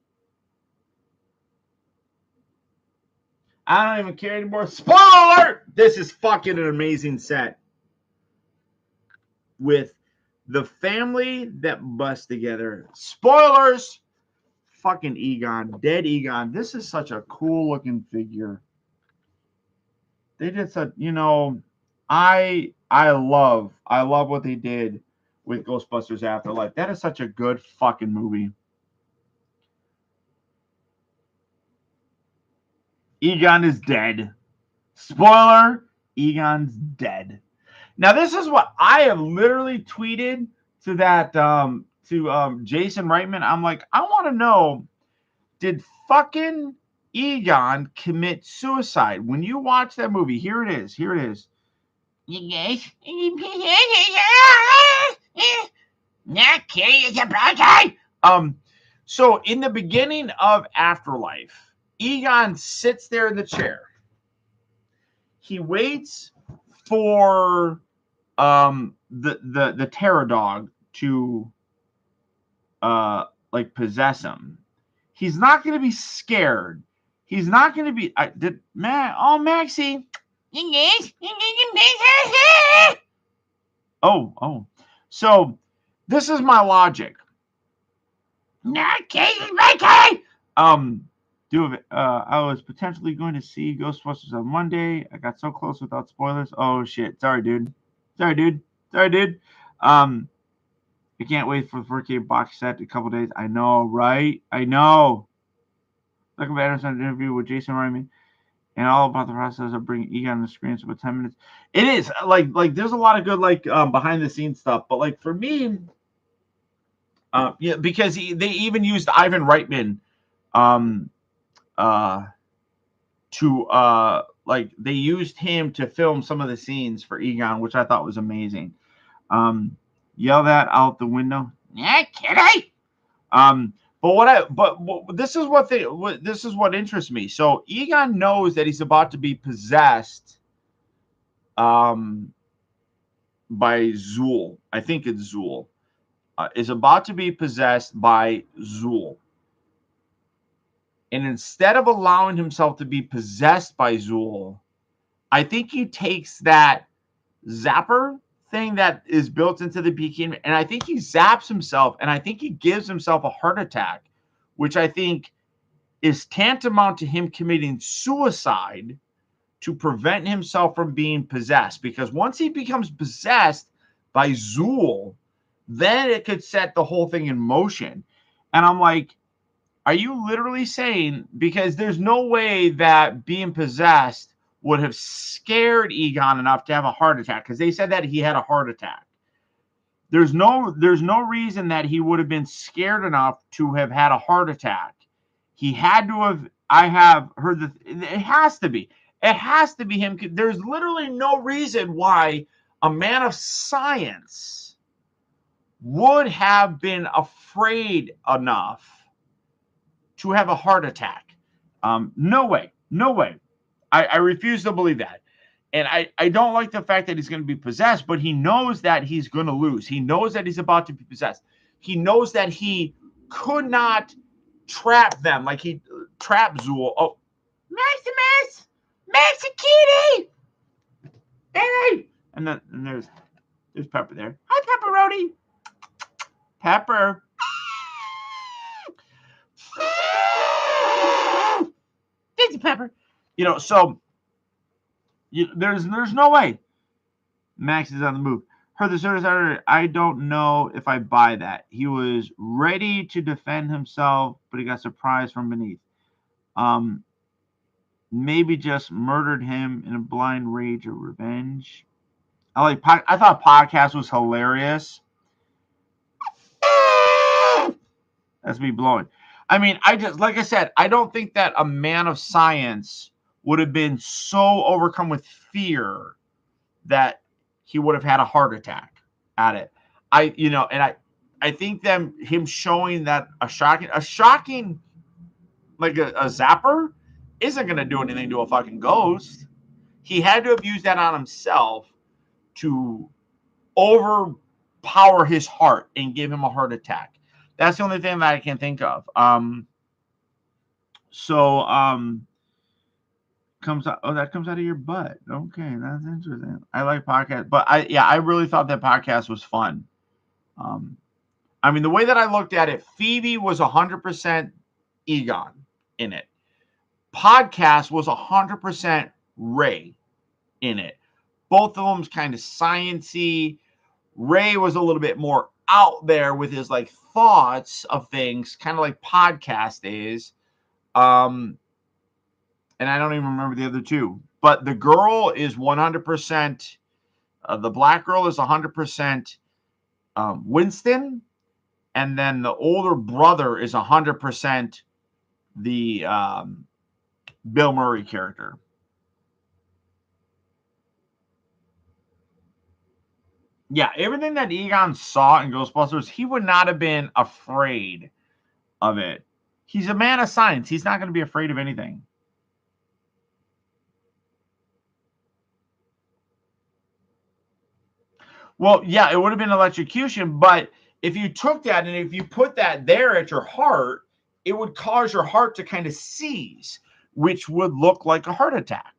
I don't even care anymore. Spoiler alert! This is fucking an amazing set. With the family that busts together. Spoilers! Fucking Egon. Dead Egon. This is such a cool looking figure. They did such, I love what they did with Ghostbusters Afterlife. That is such a good fucking movie. Egon is dead. Spoiler, Egon's dead. Now, this is what I have literally tweeted to that Jason Reitman. I'm like, I want to know, did fucking Egon commit suicide? When you watch that movie, here it is. You guys, not kidding, it's a birthday. So in the beginning of Afterlife, Egon sits there in the chair. He waits for the terror dog to possess him. He's not going to be scared. He's not going to be Maxie. Oh. So this is my logic. Not kidding, Mickey. I was potentially going to see Ghostbusters on Monday. I got so close without spoilers. Oh shit. Sorry, dude. I can't wait for the 4K box set in a couple days. I know, right? I know. Look at Anderson's interview with Jason Reitman and all about the process of bringing Egon on the screen for 10 minutes. It is like there's a lot of good behind the scenes stuff, but like for me, because they even used Ivan Reitman, they used him to film some of the scenes for Egon, which I thought was amazing. Yell that out the window. Yeah, kidding. But this is what interests me. So Egon knows that he's about to be possessed by Zool. I think it's Zool. Is about to be possessed by Zool. And instead of allowing himself to be possessed by Zool, I think he takes that zapper thing that is built into the bikini, and I think he zaps himself, and I think he gives himself a heart attack, which I think is tantamount to him committing suicide to prevent himself from being possessed. Because once he becomes possessed by Zool, then it could set the whole thing in motion. And I'm like, are you literally saying, because there's no way that being possessed would have scared Egon enough to have a heart attack, because they said that he had a heart attack. There's no reason that he would have been scared enough to have had a heart attack. He had to have. I have heard it has to be. It has to be him. There's literally no reason why a man of science would have been afraid enough to have a heart attack. No way. No way. I refuse to believe that. And I don't like the fact that he's going to be possessed, but he knows that he's going to lose. He knows that he's about to be possessed. He knows that he could not trap them like he trapped Zool. Oh, Maximus! Maxi Kitty! Hey! And then there's Pepper there. Hi, Pepperoni. Pepper. Thank you, Pepper. You know, so there's no way Max is on the move. Heard the service order. I don't know if I buy that. He was ready to defend himself, but he got surprised from beneath. Maybe just murdered him in a blind rage of revenge. I thought podcast was hilarious. That's me blowing. I mean, like I said, I don't think that a man of science would have been so overcome with fear that he would have had a heart attack at it. I think him showing that a shocking like a zapper isn't going to do anything to a fucking ghost. He had to have used that on himself to overpower his heart and give him a heart attack. That's the only thing that I can think of. Comes out. Oh, that comes out of your butt. Okay, that's interesting. I like podcasts, but I really thought that podcast was fun. I mean, the way that I looked at it, Phoebe was 100% Egon in it. Podcast was 100% Ray in it. Both of them's kind of sciencey. Ray was a little bit more out there with his like thoughts of things, kind of like podcast is. And I don't even remember the other two. But the girl is 100%. The black girl is 100% Winston. And then the older brother is 100% the Bill Murray character. Yeah, everything that Egon saw in Ghostbusters, he would not have been afraid of it. He's a man of science. He's not going to be afraid of anything. Well, yeah, it would have been electrocution, but if you took that and if you put that there at your heart, it would cause your heart to kind of seize, which would look like a heart attack.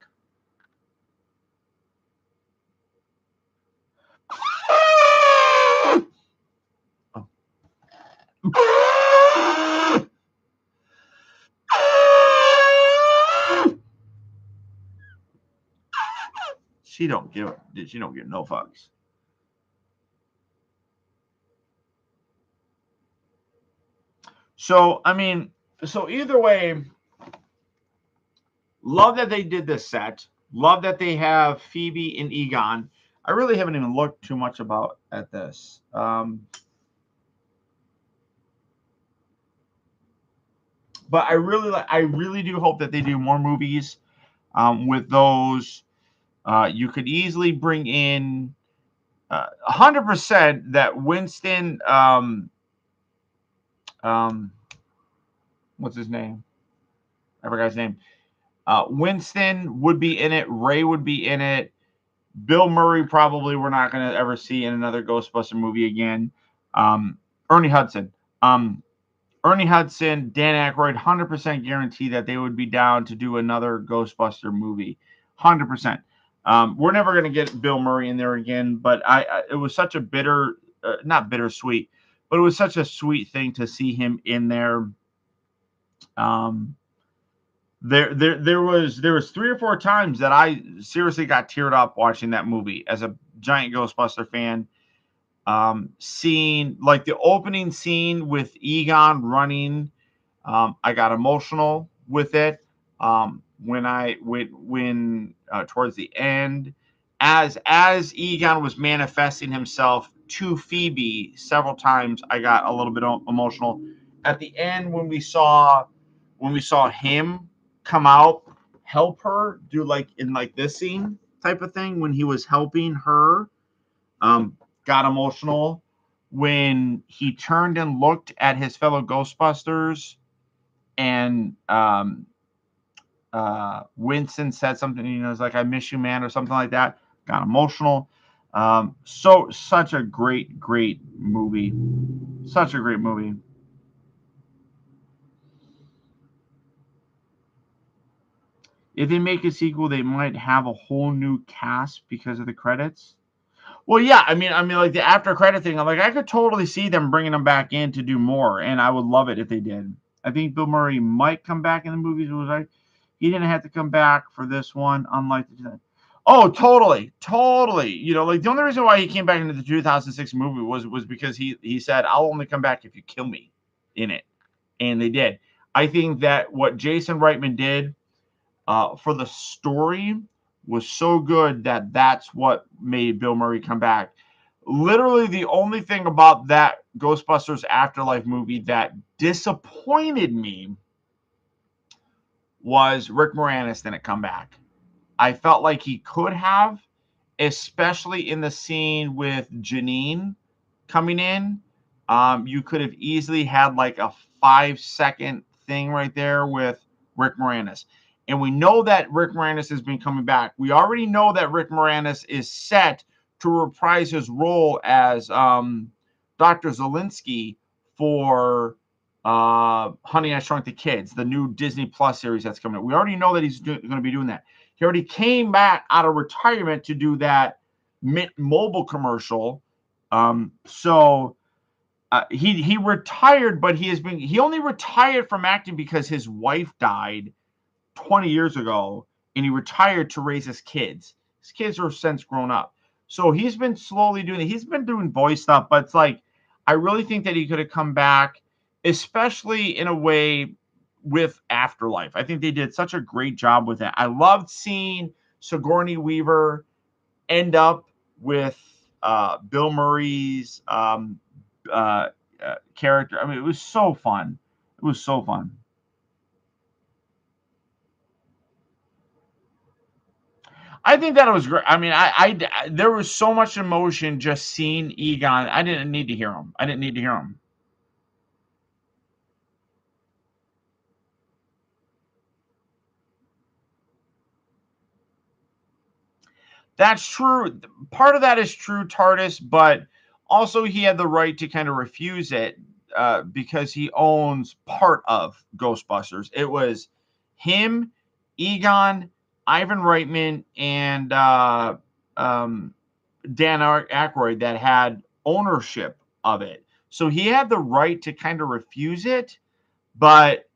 She don't give no fucks. So, I mean, either way, love that they did this set. Love that they have Phoebe and Egon. I really haven't even looked too much at this. But I really do hope that they do more movies with those. You could easily bring in 100% that Winston. What's his name? I forgot his name. Winston would be in it. Ray would be in it. Bill Murray probably we're not going to ever see in another Ghostbuster movie again. Ernie Hudson. Ernie Hudson, Dan Aykroyd, 100% guarantee that they would be down to do another Ghostbuster movie. 100%. We're never going to get Bill Murray in there again, but it was such a not bittersweet, but it was such a sweet thing to see him in there. There was 3 or 4 times that I seriously got teared up watching that movie as a giant Ghostbuster fan. Seeing like the opening scene with Egon running, I got emotional with it. When towards the end, as Egon was manifesting himself to Phoebe several times, I got a little bit emotional. At the end, when we saw him come out, help her do like in like this scene type of thing when he was helping her, got emotional. When he turned and looked at his fellow Ghostbusters and Winston said something, it's like, I miss you, man, or something like that. Got emotional. Such a great movie. Such a great movie. If they make a sequel, they might have a whole new cast because of the credits. Well, yeah, I mean, like the after credit thing, I'm like, I could totally see them bringing them back in to do more, and I would love it if they did. I think Bill Murray might come back in the movies. It was like he didn't have to come back for this one, unlike the. Oh, totally. Like the only reason why he came back into the 2006 movie was because he said, "I'll only come back if you kill me," in it, and they did. I think that what Jason Reitman did for the story was so good that that's what made Bill Murray come back. Literally, the only thing about that Ghostbusters Afterlife movie that disappointed me was Rick Moranis didn't come back. I felt like he could have, especially in the scene with Janine coming in. You could have easily had like a 5-second thing right there with Rick Moranis. And we know that Rick Moranis has been coming back. We already know that Rick Moranis is set to reprise his role as Dr. Zelensky for Honey, I Shrunk the Kids, the new Disney Plus series that's coming up. We already know that he's going to be doing that. He already came back out of retirement to do that Mint Mobile commercial. He retired, but he only retired from acting because his wife died 20 years ago, and he retired to raise his kids. His kids are since grown up. So he's been slowly doing it. He's been doing voice stuff, but it's like, I really think that he could have come back, especially in a way with Afterlife. I think they did such a great job with it. I loved seeing Sigourney Weaver end up with Bill Murray's character. I mean, it was so fun. It was so fun. I think that it was great. I mean, I there was so much emotion just seeing Egon. I didn't need to hear him. That's true. Part of that is true, TARDIS, but also he had the right to kind of refuse it because he owns part of Ghostbusters. It was him, Egon, Ivan Reitman, and Dan Aykroyd that had ownership of it. So he had the right to kind of refuse it, but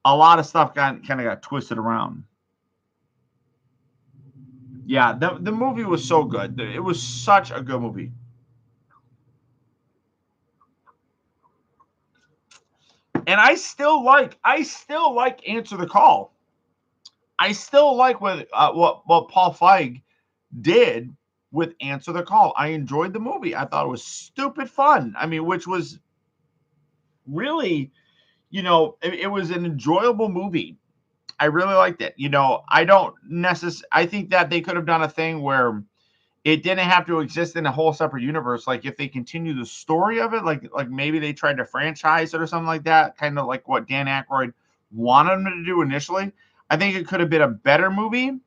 a lot of stuff kind of got twisted around. Yeah, the movie was so good. It was such a good movie. And I still like Answer the Call. I still like what Paul Feig did with Answer the Call. I enjoyed the movie. I thought it was stupid fun. I mean, which was really, it was an enjoyable movie. I really liked it. I think that they could have done a thing where it didn't have to exist in a whole separate universe. Like if they continue the story of it, like maybe they tried to franchise it or something like that, kind of like what Dan Aykroyd wanted them to do initially. I think it could have been a better movie.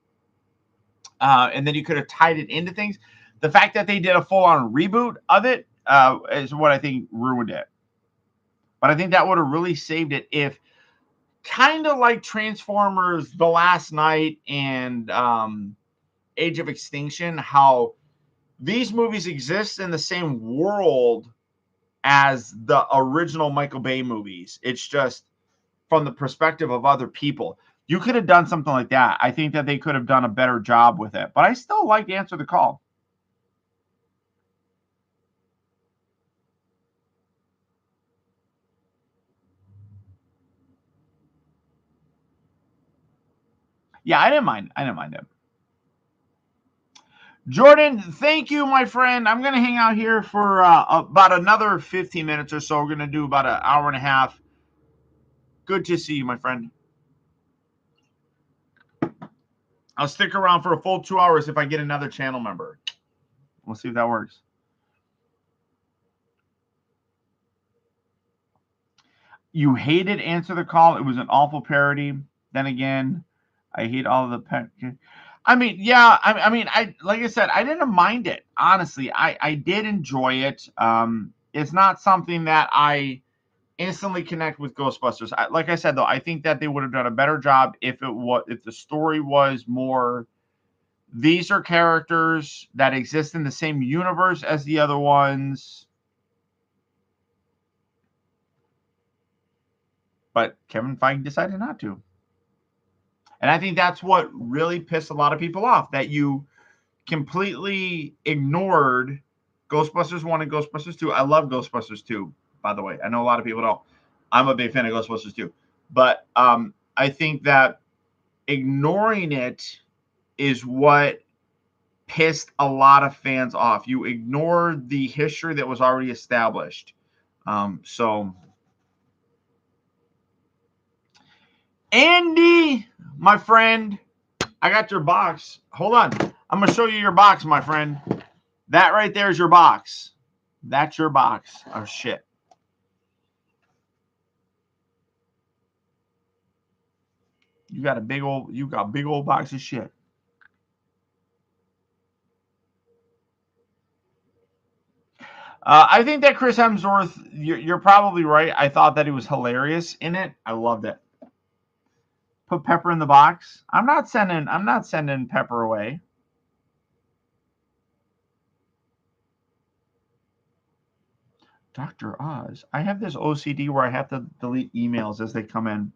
and then you could have tied it into things. The fact that they did a full-on reboot of it is what I think ruined it. But I think that would have really saved it if, kind of like Transformers The Last Night and Age of Extinction, how these movies exist in the same world as the original Michael Bay movies. It's just from the perspective of other people. You could have done something like that. I think that they could have done a better job with it. But I still like Answer the Call. Yeah, I didn't mind. I didn't mind it. Jordan, thank you, my friend. I'm going to hang out here for about another 15 minutes or so. We're going to do about an hour and a half. Good to see you, my friend. I'll stick around for a full 2 hours if I get another channel member. We'll see if that works. You hated Answer the Call. It was an awful parody. Then again, I hate all of the... I mean, yeah, I mean, like I said, I didn't mind it. Honestly, I did enjoy it. It's not something that I instantly connect with Ghostbusters. Like I said, though, I think that they would have done a better job if the story was more, these are characters that exist in the same universe as the other ones. But Kevin Feige decided not to. And I think that's what really pissed a lot of people off, that you completely ignored Ghostbusters 1 and Ghostbusters 2. I love Ghostbusters 2, by the way. I know a lot of people don't. I'm a big fan of Ghostbusters 2. But I think that ignoring it is what pissed a lot of fans off. You ignored the history that was already established. So, Andy, my friend, I got your box. Hold on. I'm going to show you your box, my friend. That right there is your box. That's your box of shit. You got a big old box of shit. I think that Chris Hemsworth, you're probably right. I thought that he was hilarious in it. I loved it. Put Pepper in the box. I'm not sending Pepper away. Dr. Oz. I have this OCD where I have to delete emails as they come in.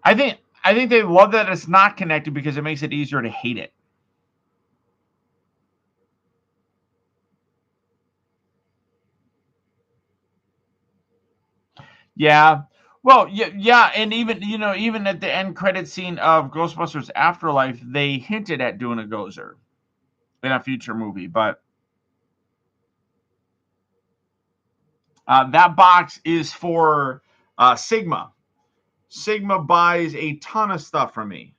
I think they love that it's not connected because it makes it easier to hate it. Yeah. Well, yeah, and even at the end credit scene of Ghostbusters Afterlife, they hinted at doing a Gozer in a future movie, but that box is for Sigma. Sigma buys a ton of stuff from me.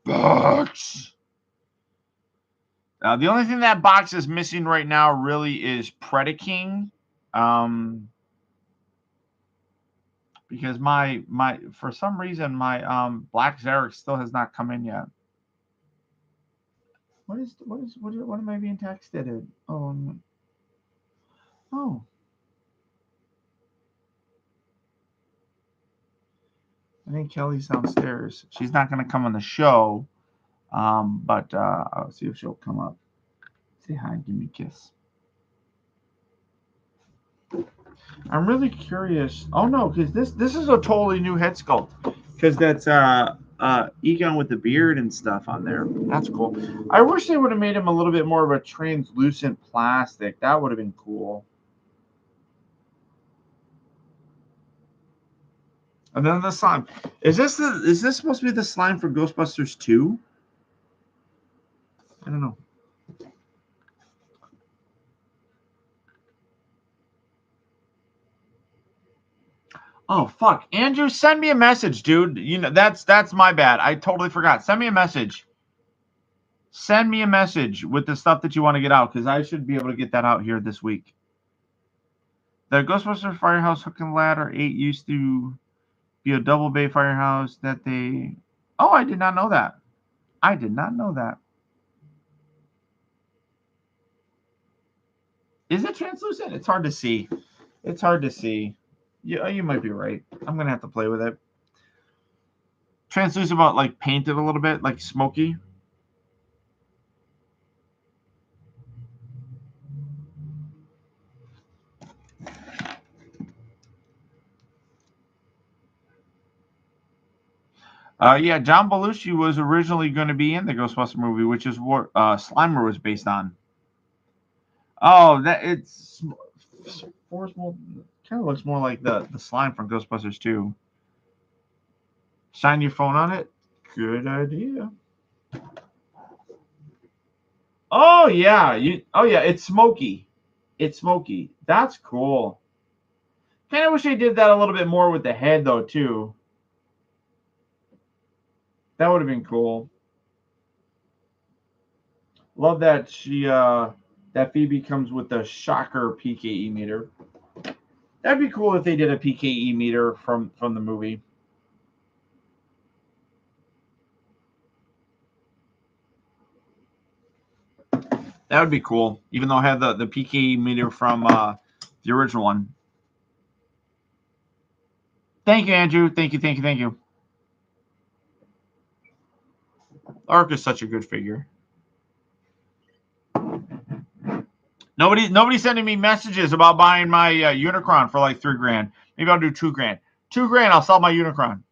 Box. The only thing that box is missing right now really is Predaking. Because my for some reason my Black Zarek still has not come in yet. What am I being texted? Oh. I think Kelly's downstairs. She's not going to come on the show, but I'll see if she'll come up. Say hi, give me a kiss. I'm really curious. Oh no, because this is a totally new head sculpt. Because that's Egon with the beard and stuff on there. That's cool. I wish they would have made him a little bit more of a translucent plastic. That would have been cool. And then the slime. Is this supposed to be the slime for Ghostbusters 2? I don't know. Oh fuck, Andrew, send me a message, dude. That's my bad. I totally forgot. Send me a message. Send me a message with the stuff that you want to get out, because I should be able to get that out here this week. The Ghostbusters Firehouse Hook and Ladder 8 used to be a double bay firehouse that they... Oh, I did not know that. I did not know that. Is it translucent? It's hard to see. It's hard to see. Yeah, you might be right. I'm going to have to play with it. Translucent about like painted a little bit, like smoky. Yeah, John Belushi was originally going to be in the Ghostbuster movie, which is what Slimer was based on. Oh, that it's kind of looks more like the slime from Ghostbusters 2. Shine your phone on it. Good idea. Oh yeah, it's smoky. It's smoky. That's cool. Kind of wish they did that a little bit more with the head though too. That would have been cool. Love that that Phoebe comes with the shocker PKE meter. That'd be cool if they did a PKE meter from the movie. That would be cool, even though I had the PKE meter from the original one. Thank you, Andrew. Thank you. Ark is such a good figure. Nobody's sending me messages about buying my Unicron for like $3,000. Maybe I'll do $2,000. $2,000, I'll sell my Unicron.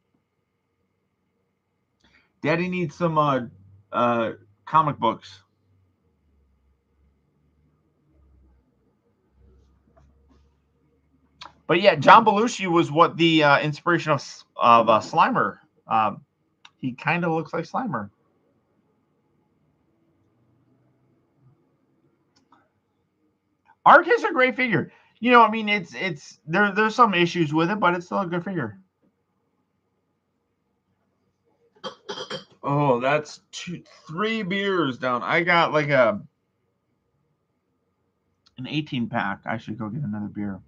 Daddy needs some comic books. But yeah, John Belushi was what the inspiration of Slimer. He kind of looks like Slimer. Ark is a great figure. You know, I mean, it's there's some issues with it, but it's still a good figure. Oh, that's 3 beers down. I got like an 18 pack. I should go get another beer.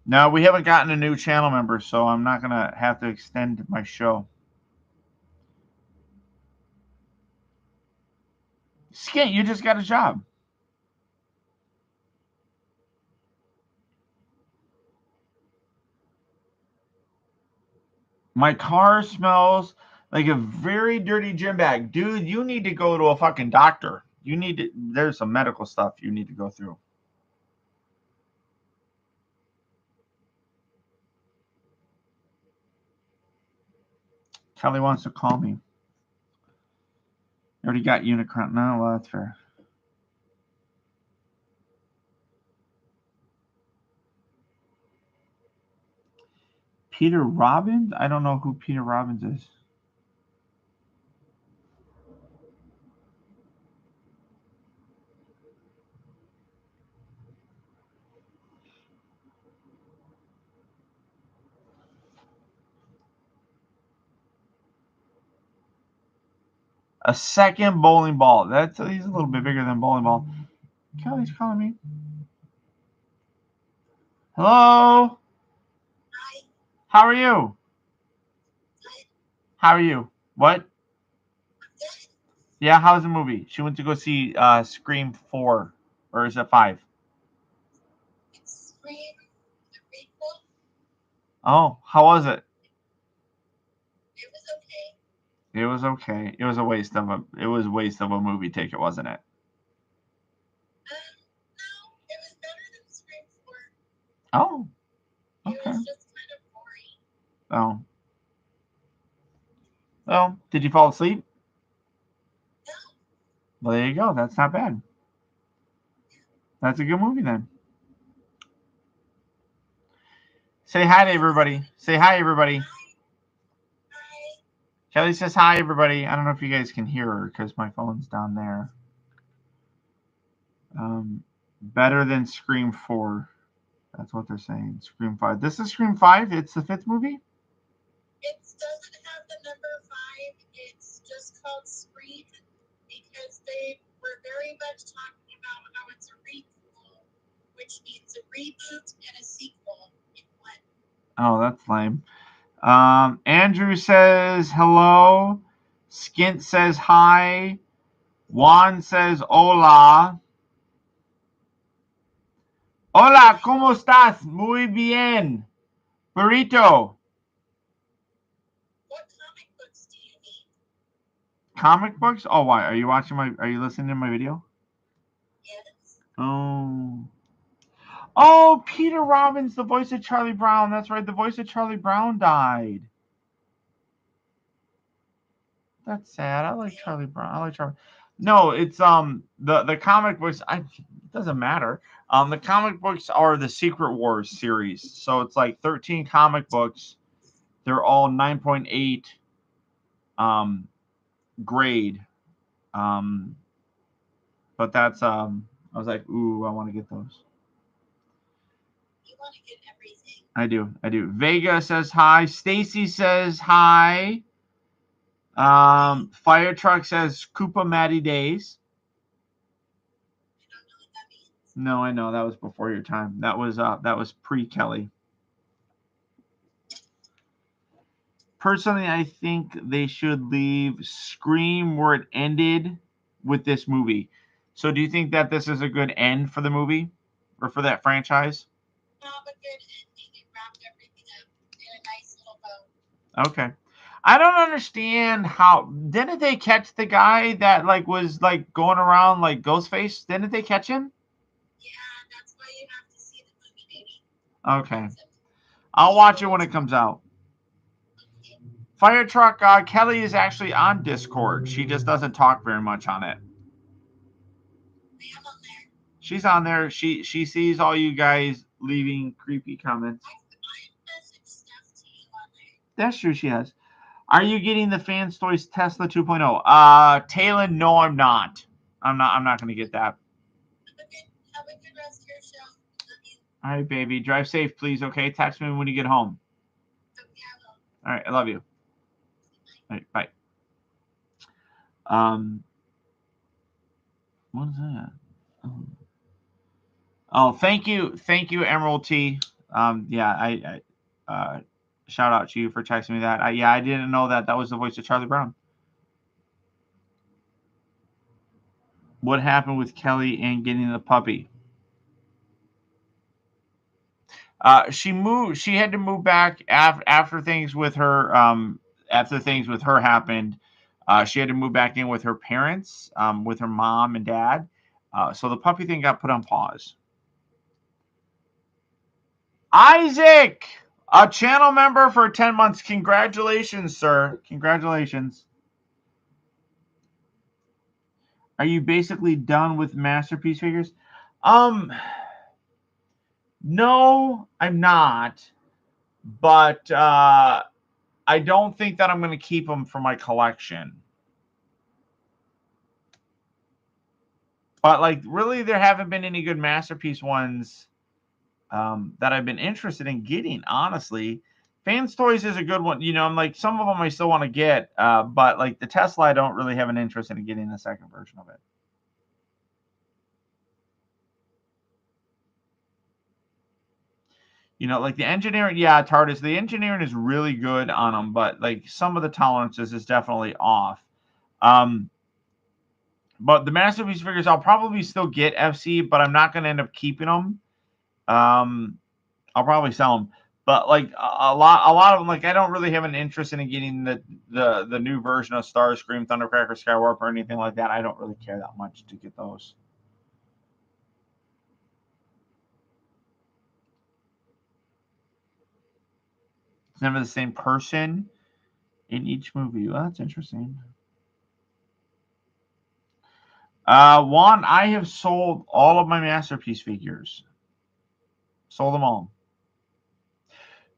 No, we haven't gotten a new channel member, so I'm not gonna have to extend my show. Skint, you just got a job. My car smells like a very dirty gym bag. Dude, you need to go to a fucking doctor. There's some medical stuff you need to go through. Kelly wants to call me. I already got Unicron. No, well, that's fair. Peter Robbins? I don't know who Peter Robbins is. A second bowling ball. He's a little bit bigger than bowling ball. Kelly's calling me. Hello? Hi. How are you? Good. How are you? What? Good. Yeah, how's the movie? She went to go see Scream 4. Or is it 5? It's Scream, the prequel. Oh, how was it? It was okay. It was okay. It was a waste of a movie ticket, wasn't it? No, it was better than Scream 4. Oh. Okay. It was just kind of boring. Oh. Well, did you fall asleep? No. Well, there you go. That's not bad. That's a good movie then. Say hi to everybody. Say hi, everybody. Hi. Kelly says hi, everybody. I don't know if you guys can hear her because my phone's down there. Better than Scream 4. That's what they're saying. Scream 5. This is Scream 5? It's the 5th movie? It doesn't have the number 5. It's just called Scream. because they were very much talking about how it's a requel, which means a reboot and a sequel in one. Oh, that's lame. Andrew says hello. Skint says hi. Juan says hola. Hola, ¿cómo estás? Muy bien. Burrito. What comic books do you need? Comic books? Oh, why? Are you listening to my video? Yes. Oh. Oh, Peter Robbins, the voice of Charlie Brown. That's right. The voice of Charlie Brown died. That's sad. I like Charlie Brown. I like Charlie. No, it's the comic books. It doesn't matter. The comic books are the Secret Wars series. So it's like 13 comic books. They're all 9.8 grade. But that's I was like, ooh, I want to get those. You want to get everything. I do. Vega says hi. Stacy says hi. Fire Truck says Koopa Matty Days. I don't know what that means. No, I know that was before your time. That was pre-Kelly. Personally, I think they should leave Scream where it ended with this movie. So do you think that this is a good end for the movie or for that franchise? Not a good ending. It wrapped everything up in a nice little bow. Okay. I don't understand how didn't they catch the guy that was going around like Ghostface? Didn't they catch him? Yeah, that's why you have to see the movie, baby. Okay. I'll watch it when it comes out. Okay. Fire Truck, Kelly is actually on Discord. She just doesn't talk very much on it. I am on there. She's on there. She sees all you guys leaving creepy comments. I message stuff to you on there. That's true, she has. Are you getting the Fans Toys Tesla 2.0? Talon, no, I'm not. I'm not gonna get that. Have a good rest of your show. Love you. All right, baby. Drive safe, please, okay? Text me when you get home. Okay, I will. All right, I love you. All right, bye. What is that? Oh, thank you, Emerald T. Yeah, I shout out to you for texting me that. I didn't know that was the voice of Charlie Brown. What happened with Kelly and getting the puppy? She moved. She had to move back after things with her. After things with her happened, she had to move back in with her parents, with her mom and dad. So the puppy thing got put on pause. Isaac, a channel member for 10 months. Congratulations, sir. Congratulations. Are you basically done with Masterpiece figures? No, I'm not. But I don't think that I'm going to keep them for my collection. But really, there haven't been any good Masterpiece ones that I've been interested in getting, honestly. Fans Toys is a good one. I'm like, some of them I still want to get, but the Tesla, I don't really have an interest in getting the second version of it. The engineering, yeah, TARDIS, the engineering is really good on them, but some of the tolerances is definitely off. But the Masterpiece figures, I'll probably still get FC, but I'm not going to end up keeping them. I'll probably sell them. But a lot of them, I don't really have an interest in getting the new version of Starscream, Thundercracker, Skywarp, or anything like that. I don't really care that much to get those. It's never the same person in each movie. Well, that's interesting. Juan, I have sold all of my Masterpiece figures. Sold them all.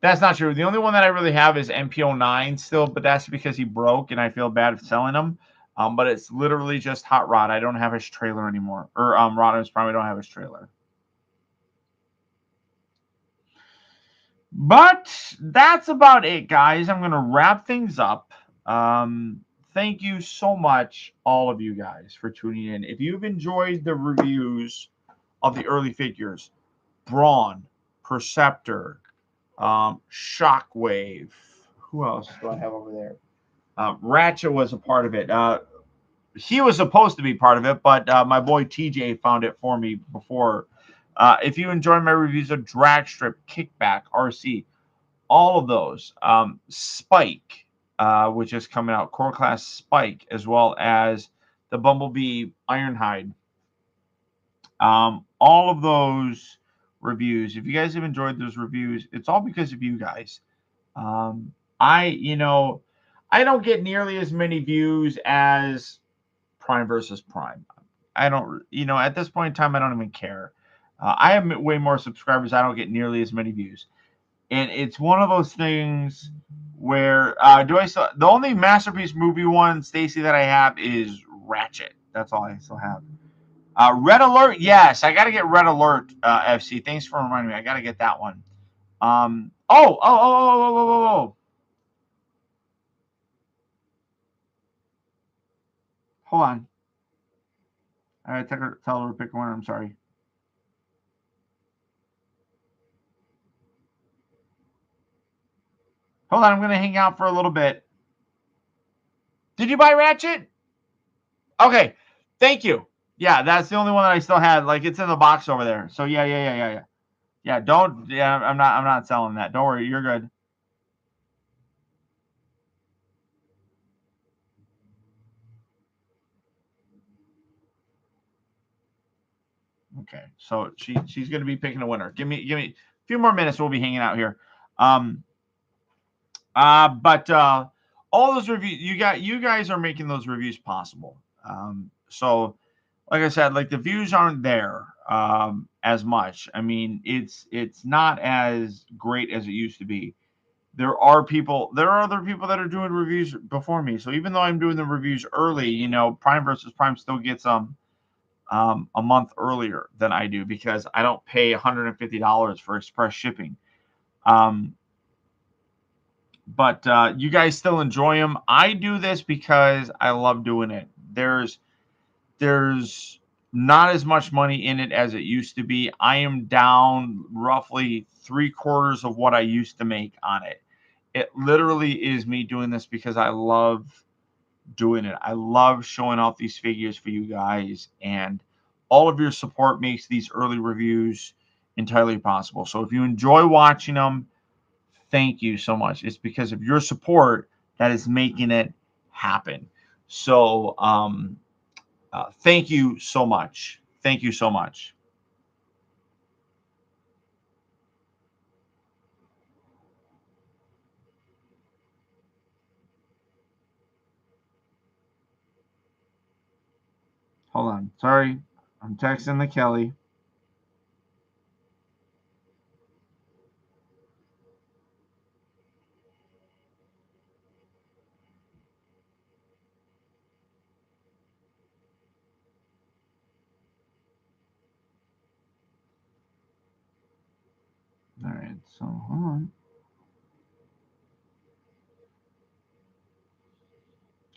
That's not true. The only one that I really have is MP09 still, but that's because he broke, and I feel bad for selling him. But it's literally just Hot Rod. I don't have his trailer anymore. Or Rodimus Prime, I don't have his trailer. But that's about it, guys. I'm going to wrap things up. thank you so much, all of you guys, for tuning in. If you've enjoyed the reviews of the early figures, Brawn, Perceptor, Shockwave, who else do I have over there? Ratchet was a part of it. He was supposed to be part of it, but my boy TJ found it for me before. If you enjoy my reviews of Dragstrip, Kickback, RC, all of those, Spike, which is coming out, Core Class Spike, as well as the Bumblebee Ironhide. All of those reviews, if you guys have enjoyed those reviews, it's all because of you guys. I don't get nearly as many views as Prime versus Prime. I don't, at this point in time, I don't even care. I have way more subscribers. I don't get nearly as many views. And it's one of those things where the only Masterpiece movie one, Stacy, that I have is Ratchet. That's all I still have. Red Alert, yes, I got to get Red Alert, FC. Thanks for reminding me. I got to get that one. Oh. Hold on. All right, tell her to pick one. I'm sorry. Hold on, I'm going to hang out for a little bit. Did you buy Ratchet? Okay, thank you. Yeah, that's the only one that I still had. Like, it's in the box over there. So yeah. Yeah, I'm not selling that. Don't worry, you're good. Okay, so she's going to be picking a winner. Give me a few more minutes. We'll be hanging out here. But all those reviews, you guys are making those reviews possible. So, like I said, like the views aren't there as much. I mean, it's not as great as it used to be. There are other people that are doing reviews before me. So even though I'm doing the reviews early, Prime versus Prime still gets a month earlier than I do because I don't pay $150 for express shipping. But you guys still enjoy them. I do this because I love doing it. There's not as much money in it as it used to be. I am down roughly 3/4 of what I used to make on it. It literally is me doing this because I love doing it. I love showing off these figures for you guys, and all of your support makes these early reviews entirely possible. So if you enjoy watching them, thank you so much. It's because of your support that is making it happen. So thank you so much. Thank you so much. Hold on. Sorry. I'm texting the Kelly. All right. So hold on.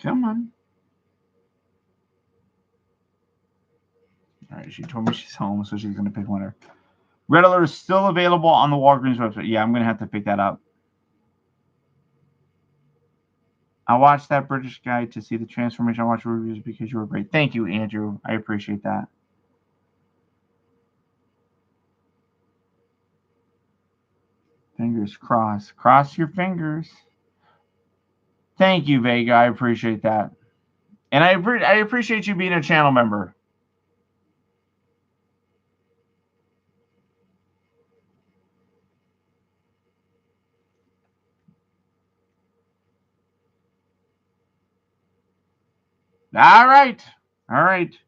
Come on. All right. She told me she's home, so she's going to pick winner. Red Alert is still available on the Walgreens website. Yeah, I'm going to have to pick that up. I watched that British guy to see the transformation. I watched reviews because you were great. Thank you, Andrew. I appreciate that. Fingers crossed. Cross your fingers. Thank you, Vega. I appreciate that. And I appreciate you being a channel member. All right. All right.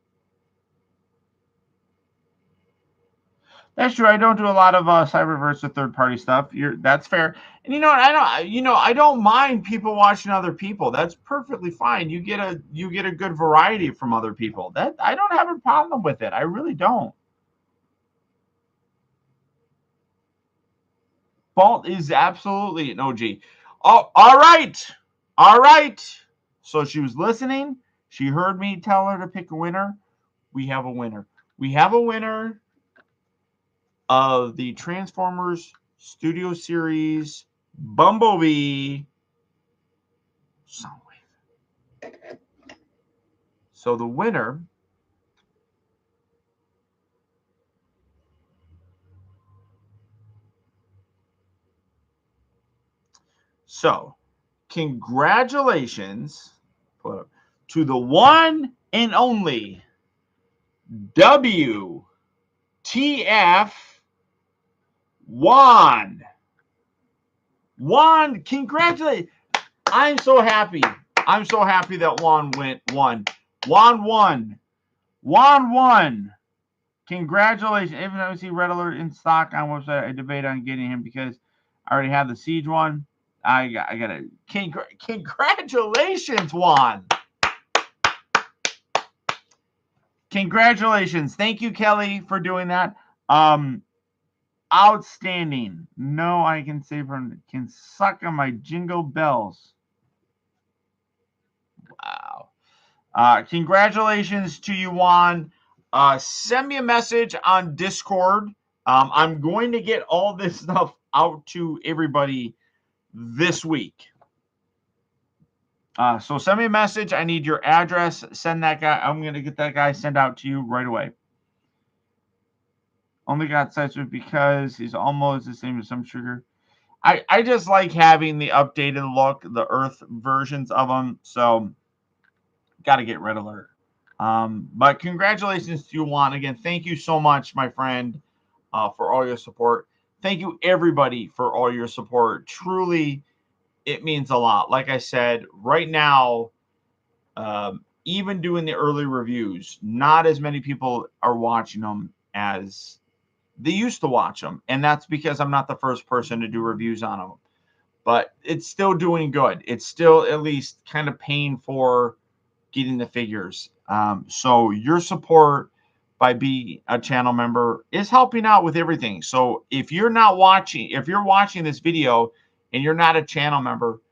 That's true. I don't do a lot of Cyberverse or third-party stuff. That's fair. And I don't mind people watching other people. That's perfectly fine. You get a good variety from other people. That I don't have a problem with it. I really don't. Fault is absolutely an OG. Oh, all right. So she was listening. She heard me tell her to pick a winner. We have a winner. We have a winner of the Transformers Studio Series Bumblebee Soundwave. So the winner congratulations to the one and only WTF Juan. Juan, congratulations. I'm so happy. I'm so happy that Juan won. Juan won. Juan won. Congratulations. Even though I see Red Alert in stock on website, I debate on getting him because I already have the Siege one. I got it. Congratulations, Juan. Congratulations. Thank you, Kelly, for doing that. Outstanding. No, I can say from can suck on my jingle bells. Wow. Congratulations to you, Juan. Send me a message on Discord. I'm going to get all this stuff out to everybody this week. So send me a message. I need your address. Send that guy. I'm going to get that guy sent out to you right away. Only got Citrus because he's almost the same as some sugar. I just like having the updated look, the Earth versions of them. So got to get Red Alert. But congratulations to you, Juan. Again, thank you so much, my friend, for all your support. Thank you, everybody, for all your support. Truly, it means a lot. Like I said, right now, even doing the early reviews, not as many people are watching them as they used to watch them. And that's because I'm not the first person to do reviews on them. But it's still doing good. It's still at least kind of paying for getting the figures. So your support by being a channel member is helping out with everything. So if you're watching this video and you're not a channel member,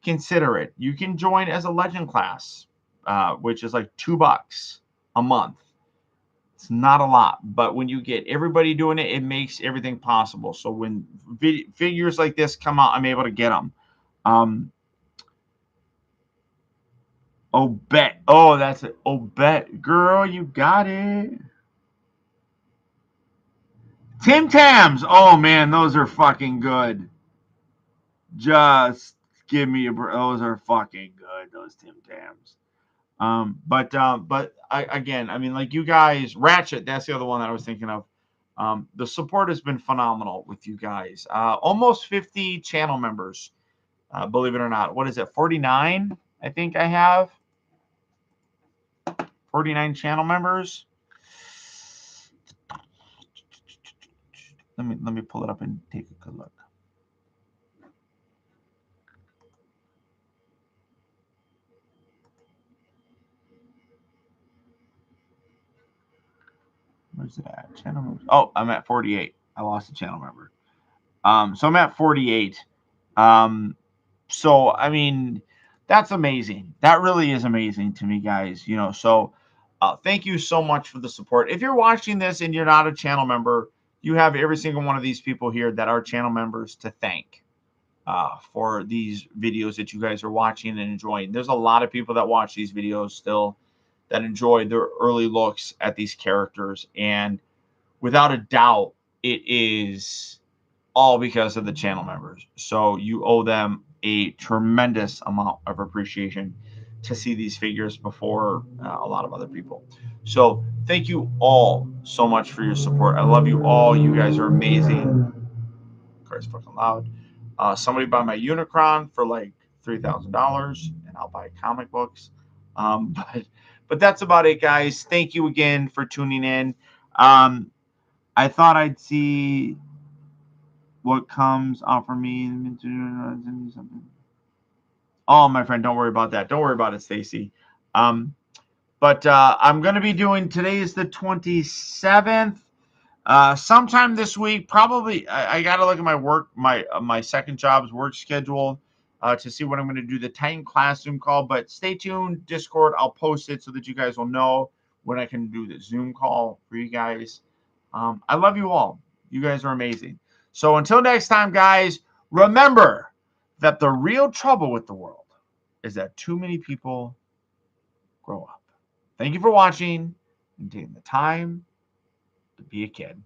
consider it. You can join as a legend class, which is like $2 a month. It's not a lot, but when you get everybody doing it, it makes everything possible. So when figures like this come out, I'm able to get them. Bet. Oh, that's it. Bet. Girl, you got it. Tim Tams. Oh, man, those are fucking good. Just give me those are fucking good, those Tim Tams. But I mean, like you guys, Ratchet, that's the other one that I was thinking of. The support has been phenomenal with you guys. Almost 50 channel members, believe it or not. What is it, 49? I think I have 49 channel members. Let me pull it up and take a good look. Where's it at? Channel members. Oh, I'm at 48. I lost a channel member. So I'm at 48. So I mean, that's amazing. That really is amazing to me, guys. You know, so thank you so much for the support. If you're watching this and you're not a channel member, you have every single one of these people here that are channel members to thank for these videos that you guys are watching and enjoying. There's a lot of people that watch these videos still that enjoy their early looks at these characters. And without a doubt, it is all because of the channel members. So you owe them a tremendous amount of appreciation to see these figures before a lot of other people. So thank you all so much for your support. I love you all. You guys are amazing. Car's fucking loud. Somebody buy my Unicron for like $3,000 and I'll buy comic books. But that's about it, guys. Thank you again for tuning in. I thought I'd see what comes offer me something. Oh, my friend, don't worry about that. Don't worry about it, Stacy. But I'm going to be doing, today is the 27th. Sometime this week, probably. I got to look at my work, my second job's work schedule. to see when I'm going to do the Titan class Zoom call. But stay tuned, Discord. I'll post it so that you guys will know when I can do the Zoom call for you guys. I love you all. You guys are amazing. So until next time, guys, remember that the real trouble with the world is that too many people grow up. Thank you for watching and taking the time to be a kid.